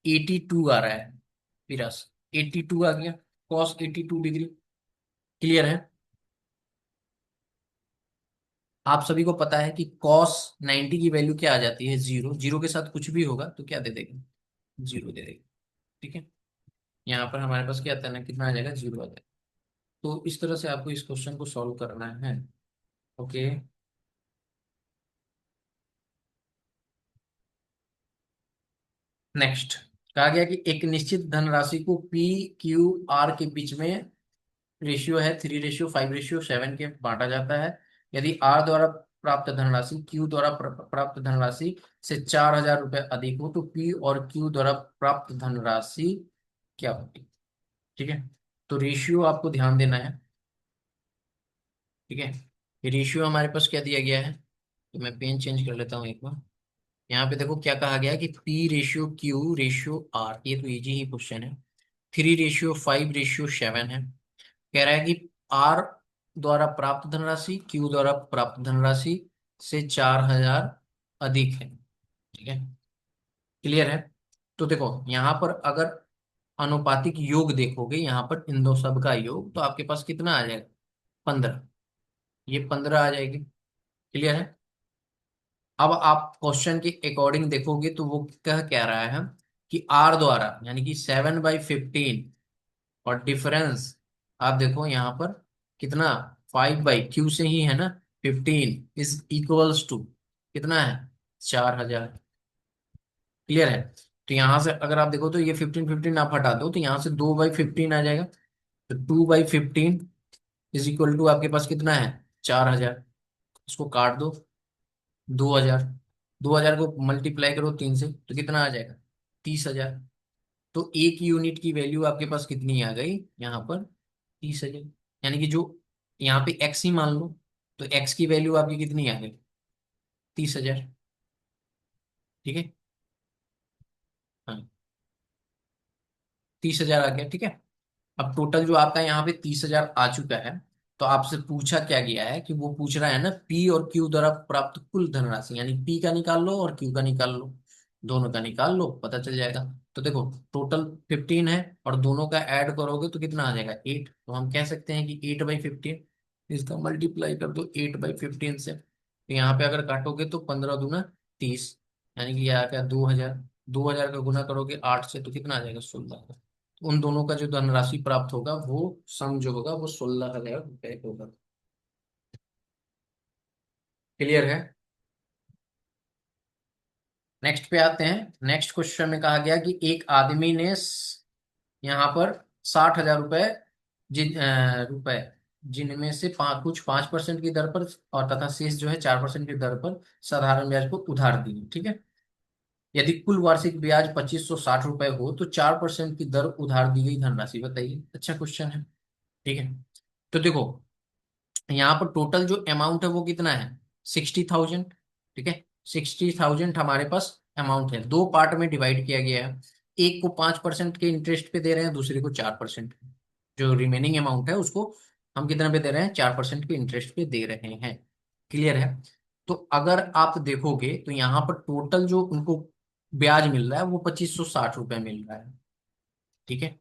82 आ रहा है, 82, 82 आ गया, cos 82 डिग्री, क्लियर है। आप सभी को पता है कि cos 90 की वैल्यू क्या आ जाती है, जीरो, जीरो के साथ कुछ भी होगा तो क्या दे देगा, जीरो दे देगा, ठीक है। यहाँ पर हमारे पास क्या आता है ना, कितना आ जाएगा, जीरो आ जाएगा। तो इस तरह से आपको इस क्वेश्चन को सॉल्व करना है, ओके। नेक्स्ट, कहा गया कि एक निश्चित धनराशि को पी क्यू आर के बीच में, रेशियो है 3:5:7 के बांटा जाता है। यदि आर द्वारा प्राप्त धनराशि क्यू द्वारा प्राप्त धनराशि से 4,000 रुपये अधिक हो तो पी और क्यू द्वारा प्राप्त धनराशि क्या होगी, ठीक है। तो रेशियो आपको ध्यान देना है, ठीक है। ये रेशियो हमारे पास क्या दिया गया है, तो मैं पेन चेंज कर लेता हूँ एक बार। यहाँ पे देखो क्या कहा गया है कि P/Q/R, ये तो इजी ही क्वेश्चन है। 3:5:7 है। कह रहा है कि आर द्वारा प्राप्त धनराशि क्यू द्वारा प्राप्त धनराशि से 4,000 अधिक है, ठीक है, क्लियर है। तो देखो यहाँ पर अगर अनुपातिक योग देखोगे, यहाँ पर इन दो सब का योग, तो आपके पास कितना आ जाएगा, 15, ये 15 आ जाएगी, क्लियर है। अब आप क्वेश्चन के अकॉर्डिंग देखोगे तो वो कह क्या रहा है कि आर द्वारा, यानी कि 7/15, और डिफरेंस आप देखो यहाँ पर कितना, 5/Q से ही है ना, 15 इज इक्वल्स टू कितना है, 4,000, क्लियर है। तो यहाँ से अगर आप देखो तो ये 15 15 आप हटा दो तो यहाँ से 2/15 आ जाएगा, तो 2/15 इज इक्वल टू आपके पास कितना है, 4,000। इसको काट दो, 2,000, 2,000 को मल्टीप्लाई करो 3 से तो कितना आ जाएगा, 30,000। तो एक यूनिट की वैल्यू आपके पास कितनी आ गई यहाँ पर, 30,000। यानी कि जो यहाँ पे एक्स ही मान लो, तो एक्स की वैल्यू आपकी कितनी आ गई, 30,000, ठीक है। हाँ, 30,000 आ गया, ठीक है। अब टोटल जो आपका यहाँ पे 30,000 आ चुका है, तो आपसे पूछा क्या गया है कि वो पूछ रहा है ना पी और क्यू द्वारा प्राप्त कुल धनराशि, यानी पी का निकाल लो और क्यू का निकाल लो, दोनों का निकाल लो पता चल जाएगा। तो देखो टोटल 15 है और दोनों का ऐड करोगे तो कितना आ जाएगा, 8। तो हम कह सकते हैं कि 8/15, इसका मल्टीप्लाई कर दो 8/15 से, तो यहाँ पे अगर काटोगे तो 15 दूना 30, यानी कि ये आ गया 2,000। 2,000 का गुना करोगे 8 से तो कितना आ जाएगा, 16। उन दोनों का जो धनराशि प्राप्त होगा वो सम जो होगा वो 16,000 रुपये होगा, क्लियर है। नेक्स्ट पे आते हैं। नेक्स्ट क्वेश्चन में कहा गया कि एक आदमी ने यहाँ पर 60,000 रुपये रुपए जिनमें से कुछ 5% की दर पर और तथा शेष जो है 4% की दर पर साधारण ब्याज को उधार दिए, ठीक है। यदि कुल वार्षिक ब्याज 2560 रुपए हो तो 4% की दर उधार दी गई धनराशि बताइए। अच्छा क्वेश्चन है, ठीक है। तो देखो, यहाँ पर टोटल जो अमाउंट है वो कितना है, 60,000, ठीक है। 60,000 हमारे पास अमाउंट है, दो पार्ट में डिवाइड किया गया है। एक को 5% के इंटरेस्ट पे दे रहे हैं, दूसरे को 4%। जो रिमेनिंग अमाउंट है उसको हम कितना पे दे रहे हैं, 4% के इंटरेस्ट पे दे रहे हैं। क्लियर है। तो अगर आप देखोगे तो यहाँ पर टोटल जो उनको ब्याज मिल रहा है वो 2560 रुपये मिल रहा है, ठीक है।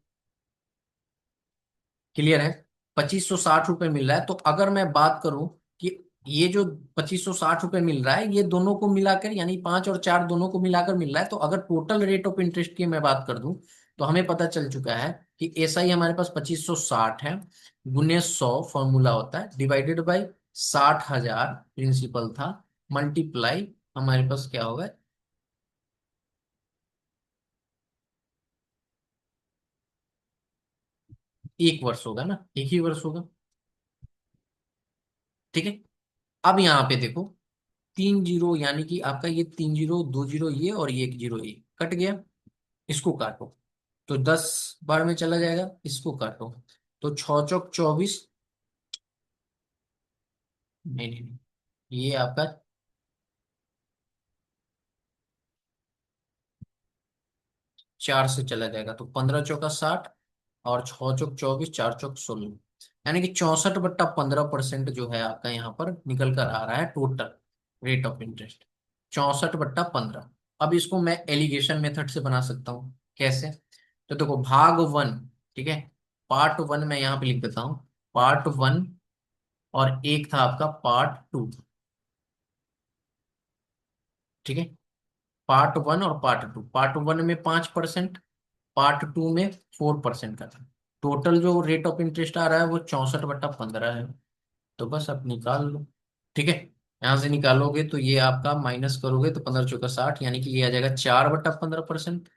क्लियर है। 2560 रुपये मिल रहा है। तो अगर मैं बात करूं कि ये जो 2560 रुपये मिल रहा है ये दोनों को मिलाकर, यानी 5 और 4 दोनों को मिलाकर मिल रहा है, तो अगर टोटल रेट ऑफ इंटरेस्ट की मैं बात कर दूं तो हमें पता चल चुका है कि ऐसा ही हमारे पास 2560 है, गुने 100 फॉर्मूला होता है, डिवाइडेड बाई 60,000 प्रिंसिपल था, मल्टीप्लाई हमारे पास क्या होगा, 1 वर्ष होगा ना, एक ही वर्ष होगा, ठीक है। अब यहाँ पे देखो, 3 जीरो, यानी कि आपका ये 3 जीरो, 2 जीरो ये और ये 1 जीरो ये कट गया, इसको काटो तो 10 बार में चला जाएगा, इसको काटो तो 6 चौक 24, नहीं नहीं नहीं, ये आपका 4 से चला जाएगा तो 15 चौका 60, और 6 चौक 24, 4 चौक 16, यानी कि 64/15% जो है आपका यहाँ पर निकल कर आ रहा है टोटल रेट ऑफ इंटरेस्ट, 64/15। अब इसको मैं एलिगेशन मेथड से बना सकता हूँ, कैसे? तो देखो, भाग 1, ठीक है, पार्ट 1 मैं यहाँ पे लिख देता हूँ, पार्ट 1, और एक था आपका पार्ट 2, ठीक है। पार्ट 1 और पार्ट 1 में 5%, पार्ट 2 में 4% का था। टोटल जो रेट ऑफ इंटरेस्ट आ रहा है वो 64/15 है। तो बस आप निकाल लो, ठीक है। यहां से निकालोगे तो ये आपका माइनस करोगे तो 15 चौका 60, यानी कि ये आ जाएगा 4/15%।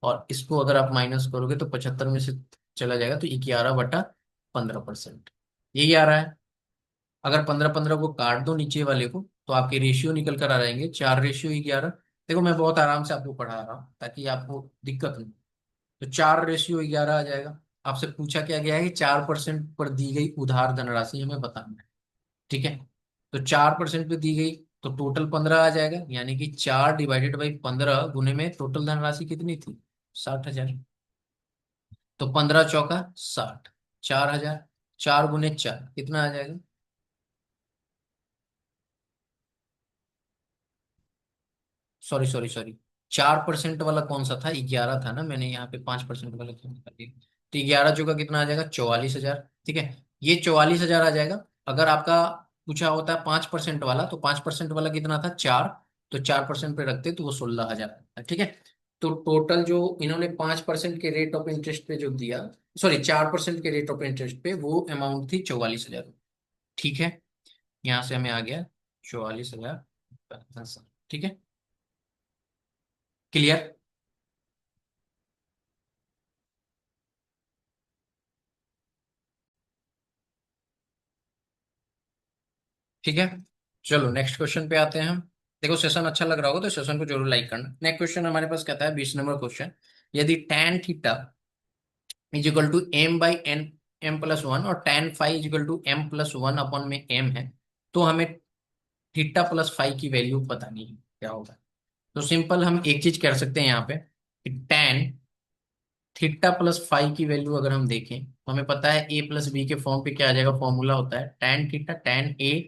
और इसको अगर आप माइनस करोगे तो 75 में से चला जाएगा तो 11/15%, यही आ रहा है। अगर 15 15 को काट दो नीचे वाले को तो आपके रेशियो निकल कर आ जाएंगे, 4/11। देखो, मैं बहुत आराम से आपको पढ़ा रहा हूँ ताकि आपको दिक्कत नहीं। तो 4/11 आ जाएगा। आपसे पूछा क्या गया है कि 4% पर दी गई उधार धनराशि हमें बताना है, ठीक है। तो 4% पे दी गई तो टोटल 15 आ जाएगा, यानी कि 4/15 गुने में टोटल धनराशि कितनी थी, 60,000। तो 15 चौका 60, 4,000, 4 गुने 4 कितना आ जाएगा, सॉरी सॉरी सॉरी, 4% वाला कौन सा था, 11 था ना, मैंने यहाँ पे 5% वाला क्यों निकाल दिया। तो 11 चौका कितना आ जाएगा, 44,000, ठीक है। ये 44,000 आ जाएगा। अगर आपका पूछा होता है 5% वाला, तो 5% वाला कितना था, 4, तो 4% पे रखते तो वो 16,000 आता है, ठीक है। तो टोटल जो इन्होंने 5% के रेट ऑफ इंटरेस्ट पे जो दिया, सॉरी 4% के रेट ऑफ इंटरेस्ट पे, वो अमाउंट थी 44,000, ठीक है। यहाँ से हमें आ गया 44,000, ठीक है। क्लियर। ठीक है, चलो नेक्स्ट क्वेश्चन पे आते हैं हम। देखो, सेशन अच्छा लग रहा होगा तो सेशन को जरूर लाइक करना। नेक्स्ट क्वेश्चन हमारे पास कहता है 20 नंबर क्वेश्चन, यदि tan theta is equal to m/n m+1 और tan phi is equal to m+1 upon में m है, तो हमें थीटा प्लस फाई की वैल्यू पता नहीं है क्या होगा। तो सिंपल हम एक चीज कर सकते हैं यहाँ पे कि tan थीटा प्लस फाई की वैल्यू अगर हम देखें तो हमें पता है a+b के फॉर्म पे क्या आ जाएगा, फॉर्मूला होता है tan theta tan a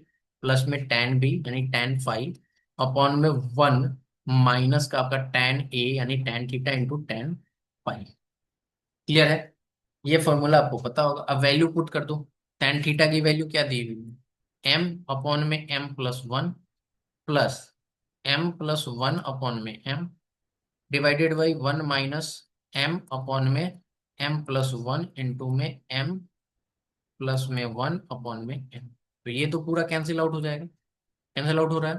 plus में tan b यानी tan फाई अपॉन में 1 माइनस का आपका tan a यानी tan theta into tan phi. Clear है। ये फॉर्मूला आपको पता होगा। अब वैल्यू पुट कर दो। tan थीटा की वैल्यू क्या दी हुई है, m अपॉन में m+1 प्लस m+1 अपॉन में m divided by 1 minus m upon में m+1 इंटू में m प्लस में 1 अपॉन में m। तो ये तो पूरा कैंसिल आउट हो जाएगा, कैंसिल आउट हो रहा है,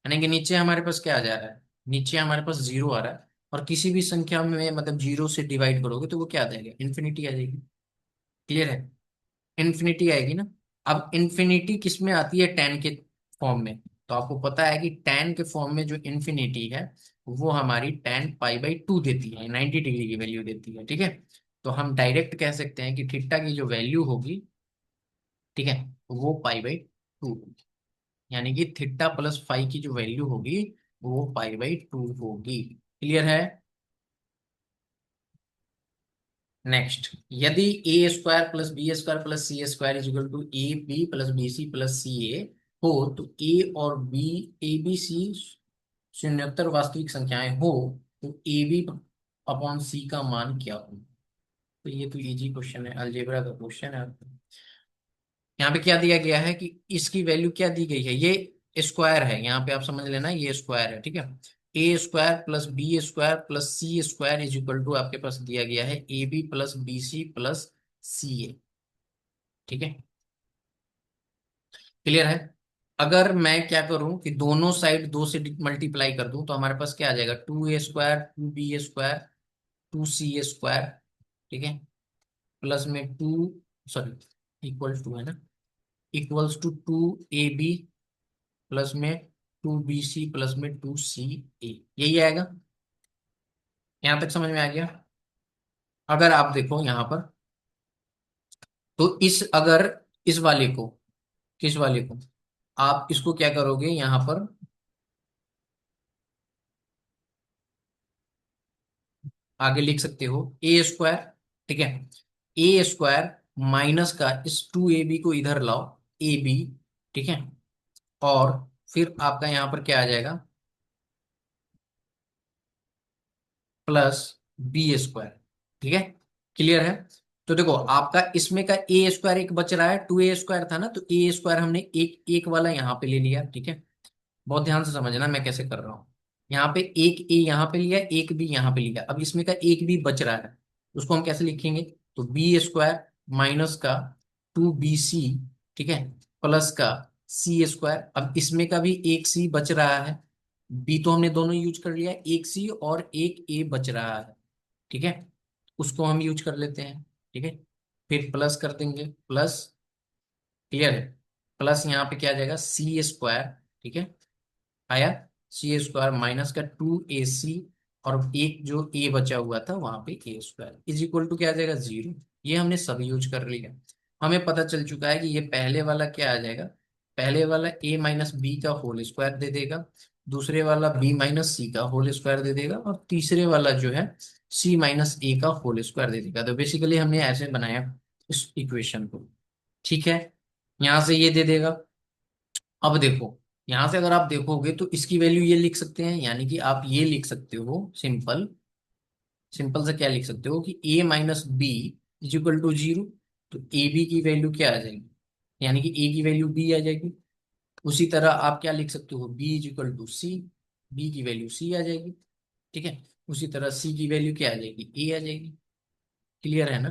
यानी कि नीचे हमारे पास क्या आ जा रहा है, नीचे हमारे पास जीरो आ रहा है। और किसी भी संख्या में मतलब जीरो से डिवाइड करोगे तो वो क्या आ जाएगा, इन्फिनिटी आ जाएगी। क्लियर है। इन्फिनिटी आएगी ना। अब इन्फिनिटी किस में आती है, टेन के फॉर्म में। तो आपको पता है कि टेन के फॉर्म में जो इन्फिनिटी है वो हमारी टेन पाई बाई टू देती है, 90 डिग्री की वैल्यू देती है, ठीक है। तो हम डायरेक्ट कह सकते हैं कि थीटा की जो वैल्यू होगी, ठीक है, वो पाई बाई टू, यानी कि थीटा प्लस फाई की जो वैल्यू होगी वो पाई बाई टू होगी। क्लियर है। नेक्स्ट, यदि A square plus B square plus C square is equal to A B plus B C plus C A हो, तो ए और बी, ए बी सी शून्योत्तर वास्तविक संख्याएं हो, तो ए बी अपॉन सी का मान क्या हो। तो ये तो इजी क्वेश्चन है, अलजेब्रा का क्वेश्चन है। यहाँ पे क्या दिया गया है कि इसकी वैल्यू क्या दी गई है, ये स्क्वायर है, यहाँ पे आप समझ लेना ये स्क्वायर है, ठीक है। A square plus B square plus C square is equal to आपके पास दिया गया है A B plus B C plus C A, ठीक है। क्लियर है। अगर मैं क्या करूं कि दोनों साइड दो से मल्टीप्लाई कर दूं, तो हमारे पास क्या आ जाएगा, two A square two B square two C square, ठीक है, प्लस में टू, सॉरी इक्वल टू है ना, equals to two A B plus में टू बी सी प्लस में टू सी ए, यही आएगा। यहां तक समझ में आ गया। अगर आप देखो यहां पर, तो इस अगर इस वाले को, किस वाले को, आप इसको क्या करोगे यहां पर, आगे लिख सकते हो ए स्क्वायर, ठीक है, ए स्क्वायर माइनस का इस टू ए बी को इधर लाओ, ए बी, ठीक है, और फिर आपका यहां पर क्या आ जाएगा, प्लस बी स्क्वायर, ठीक है। क्लियर है। तो देखो आपका इसमें का ए स्क्वायर एक बच रहा है, टू ए स्क्वायर था ना, तो ए स्क्वायर हमने एक एक वाला यहाँ पे ले लिया, ठीक है। बहुत ध्यान से समझना मैं कैसे कर रहा हूँ। यहाँ पे एक ए यहाँ पे लिया, एक बी यहाँ पे लिया, अब इसमें का एक बी बच रहा है, उसको हम कैसे लिखेंगे, तो बी स्क्वायर माइनस का टू बी सी, ठीक है, प्लस का सी स्क्वायर। अब इसमें का भी एक सी बच रहा है, बी तो हमने दोनों यूज कर लिया, एक सी और एक ए बच रहा है, ठीक है, उसको हम यूज कर लेते हैं, ठीक है। फिर प्लस कर देंगे, प्लस, क्लियर है, प्लस यहाँ पे क्या आ जाएगा सी स्क्वायर, ठीक है, आया, सी स्क्वायर माइनस का टू ए सी, और एक जो ए बचा हुआ था वहां पे ए स्क्वायर इज इक्वल टू क्या आ जाएगा, जीरो। ये हमने सब यूज कर लिया। हमें पता चल चुका है कि ये पहले वाला क्या आ जाएगा, पहले वाला ए माइनस बी का होल स्क्वायर दे देगा, दूसरे वाला बी माइनस सी का होल स्क्वायर दे देगा, और तीसरे वाला जो है सी माइनस ए का होल स्क्वायर दे देगा। तो बेसिकली हमने ऐसे बनाया इस इक्वेशन को, ठीक है। यहां से ये दे देगा। अब देखो, यहां से अगर आप देखोगे तो इसकी वैल्यू ये लिख सकते हैं, यानी कि आप ये लिख सकते हो सिंपल, सिंपल से क्या लिख सकते हो कि A minus B is equal to zero. तो ए बी की वैल्यू क्या आ जाएगी, यानी कि ए की वैल्यू बी आ जाएगी। उसी तरह आप क्या लिख सकते हो, B is equal to C, B की वैल्यू सी आ जाएगी, ठीक है। उसी तरह सी की वैल्यू क्या आ जाएगी, ए आ जाएगी। क्लियर है ना।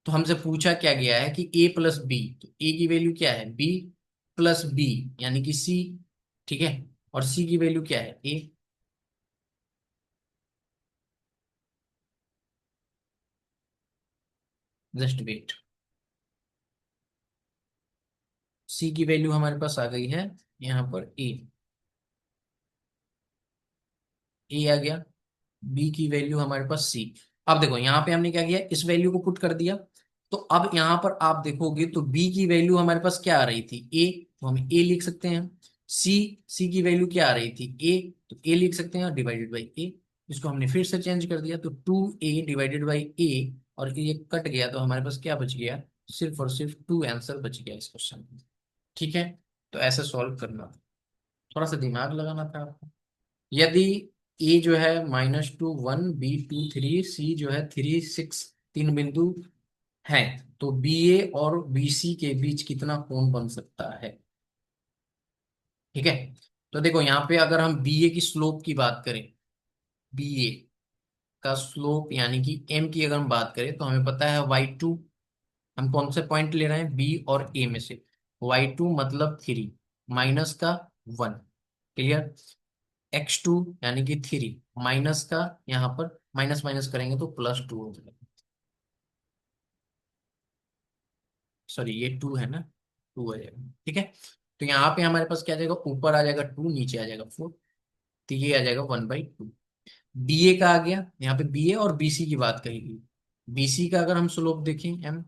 तो हमसे पूछा क्या गया है कि ए प्लस बी, तो ए की वैल्यू क्या है, बी प्लस बी, यानी कि सी, ठीक है, और सी की वैल्यू क्या है, ए। जस्ट वेट, सी की वैल्यू हमारे पास आ गई है यहाँ पर ए, ए आ गया, बी की वैल्यू हमारे पास सी। अब देखो यहाँ पे हमने क्या किया, इस वैल्यू को पुट कर दिया। तो अब यहाँ पर आप देखोगे तो बी की वैल्यू हमारे पास क्या आ रही थी, ए, तो हम ए लिख सकते हैं। सी, सी की वैल्यू क्या आ रही थी, ए, तो ए लिख सकते हैं, डिवाइडेड बाई ए। इसको हमने फिर से चेंज कर दिया, तो टू ए डिवाइडेड बाई ए, और ये कट गया तो हमारे पास क्या बच गया, सिर्फ और सिर्फ टू आंसर बच गया इस क्वेश्चन में, ठीक है। तो ऐसे सॉल्व करना था, थोड़ा सा दिमाग लगाना था आपको। यदि ए जो है minus two one, B two three, C जो है थ्री सिक्स, तीन बिंदु है, तो बी ए और बी सी के बीच कितना कोण बन सकता है, ठीक है। तो देखो यहाँ पे अगर हम बी ए की स्लोप की बात करें, बी ए का स्लोप यानी कि एम की अगर हम बात करें, तो हमें पता है वाई टू, हम कौन से पॉइंट ले रहे हैं, बी और ए में से, वाई टू मतलब थ्री, माइनस का वन, क्लियर, एक्स टू यानी कि थ्री, माइनस का, यहाँ पर माइनस माइनस करेंगे तो प्लस टू हो जाएगा, सॉरी ये टू है ना, टू आ जाएगा, ठीक है। तो यहाँ पे हमारे पास क्या आ जाएगा, ऊपर आ जाएगा टू, नीचे आ जाएगा फोर, तो ये आ जाएगा 1/2। बीए का आ गया, यहाँ पे बीए और बीसी की बात कही गई। बीसी का अगर हम स्लोप देखें एम,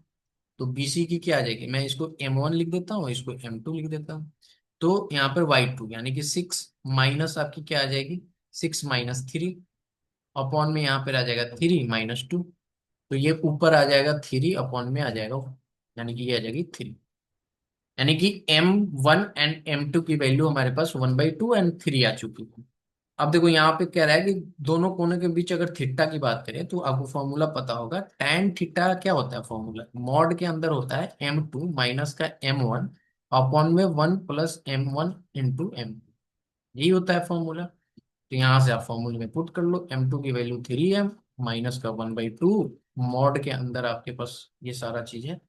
तो बीसी की क्या आ जाएगी, मैं इसको M1 लिख देता हूँ, इसको M2 लिख देता हूँ। तो यहाँ पर Y2 यानी कि 6 माइनस आपकी क्या आ जाएगी, 6 - 3 अपॉन में यहाँ पर आ जाएगा 3 - 2। तो ये ऊपर आ जाएगा 3 अपॉन में आ जाएगा, यानी कि ये आ जाएगी 3। यानी कि M1 एंड M2 की वैल्यू हमारे पास 1/2 एंड 3 आ चुकी है। अब देखो यहाँ पे कह रहा है कि दोनों कोनों के बीच अगर थीटा की बात करें तो आपको फॉर्मूला पता होगा, tan थीटा क्या होता है, फॉर्मूला मॉड के अंदर होता है M2 माइनस का M1 अपॉन में 1 + M1 × M, यही होता है फॉर्मूला। तो यहाँ से आप फॉर्मूले में पुट कर लो, M2 की वैल्यू 3M माइनस का 1/2, मॉड के अंदर आपके पास ये सारा चीज है,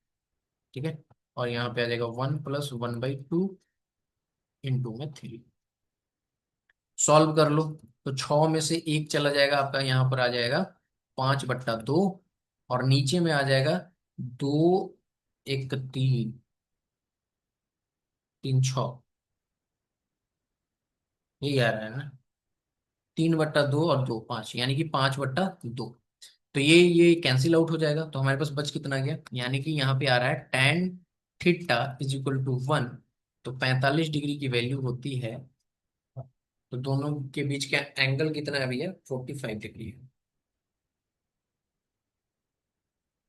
ठीक है। और यहाँ पे आ जाएगा 1 + 1/2 × सॉल्व कर लो। तो 6 में से एक चला जाएगा आपका, यहाँ पर आ जाएगा 5/2, और नीचे में आ जाएगा 2 × 1 = 3, 3 × 6, यही आ रहा है ना, 3/2 और 2 5, यानी कि 5/2। तो ये कैंसिल आउट हो जाएगा, तो हमारे पास बच कितना गया, यानी कि यहाँ पे आ रहा है tan θ = 1। तो 45 डिग्री की वैल्यू होती है, तो दोनों के बीच का एंगल कितना है भैया, 45 डिग्री है।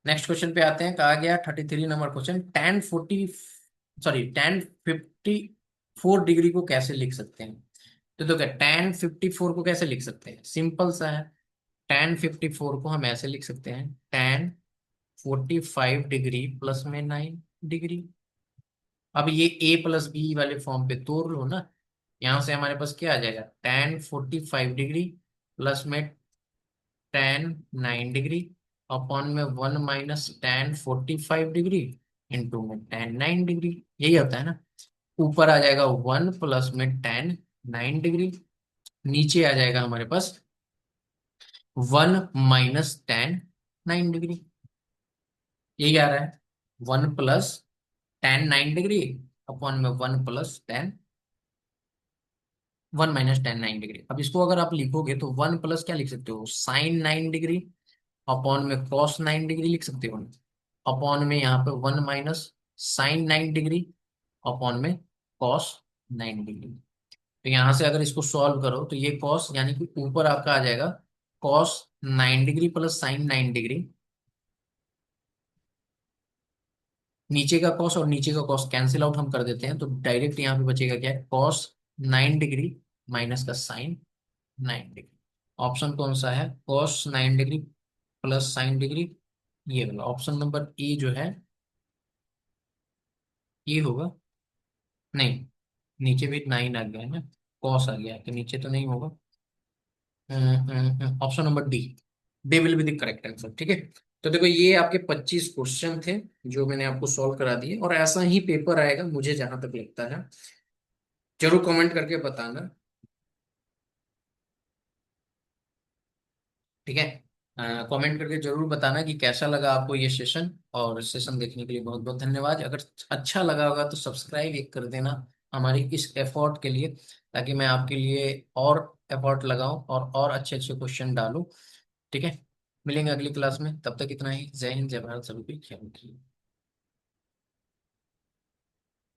नेक्स्ट क्वेश्चन पे आते हैं, कहा गया 33 नंबर क्वेश्चन, tan 54 डिग्री को कैसे लिख सकते हैं। तो देखो tan 54 को कैसे लिख सकते हैं, सिंपल सा है। tan 54 को हम ऐसे लिख सकते हैं, tan 45 डिग्री प्लस में 9 डिग्री। अब ये A + B वाले फॉर्म पे तोड़ लो ना, यहां से हमारे पास क्या आ जाएगा, tan 45 डिग्री प्लस में tan 9 डिग्री अपॉन में 1 - tan 45 डिग्री इंटू में tan 9 डिग्री, यही होता है ना। ऊपर आ जाएगा 1 + में tan 9 डिग्री, नीचे आ जाएगा हमारे पास 1 - tan 9 डिग्री, यही आ रहा है। 1 + tan 9 डिग्री अपॉन में 1 - tan 9 डिग्री। अब इसको अगर आप लिखोगे तो 1 प्लस क्या लिख सकते हो, sin 9 डिग्री अपॉन में cos 9 डिग्री लिख सकते हो, अपॉन में यहाँ पे 1 - sin 9 डिग्री अपॉन में cos 9 डिग्री। तो यहाँ से अगर इसको सॉल्व करो तो ये cos यानी कि ऊपर आपका आ जाएगा cos 9 degree plus sin 9 degree, नीचे का cos और नीचे का cos कैंसिल आउट हम कर देते हैं, तो डायरेक्ट यहाँ पे बचेगा क्या है, cos 9 डिग्री माइनस का sin 9 डिग्री। ऑप्शन कौन सा है, cos 9 degree plus sin 9 degree, ये वाला ऑप्शन नंबर ए जो है ये होगा। नहीं, नीचे भी 9 आ गया है ना, कॉस आ गया है, तो नीचे तो नहीं होगा। Option number D, they will be the correct answer, ठीक है। तो देखो ये आपके 25 क्वेश्चन थे जो मैंने आपको सॉल्व करा दिए, और ऐसा ही पेपर आएगा मुझे जहां तक लगता है, जरूर कमेंट करके बताना, ठीक है। कमेंट करके जरूर बताना कि कैसा लगा आपको ये सेशन, और सेशन देखने के लिए बहुत बहुत धन्यवाद। अगर अच्छा लगा होगा तो सब्सक्राइब एक कर देना हमारी इस एफर्ट के लिए, ताकि मैं आपके लिए और एफर्ट लगाऊं और अच्छे अच्छे क्वेश्चन डालूं, ठीक है। मिलेंगे अगली क्लास में, तब तक इतना ही। जय हिंद, जय भारत, सभी को ख्याल रखिए।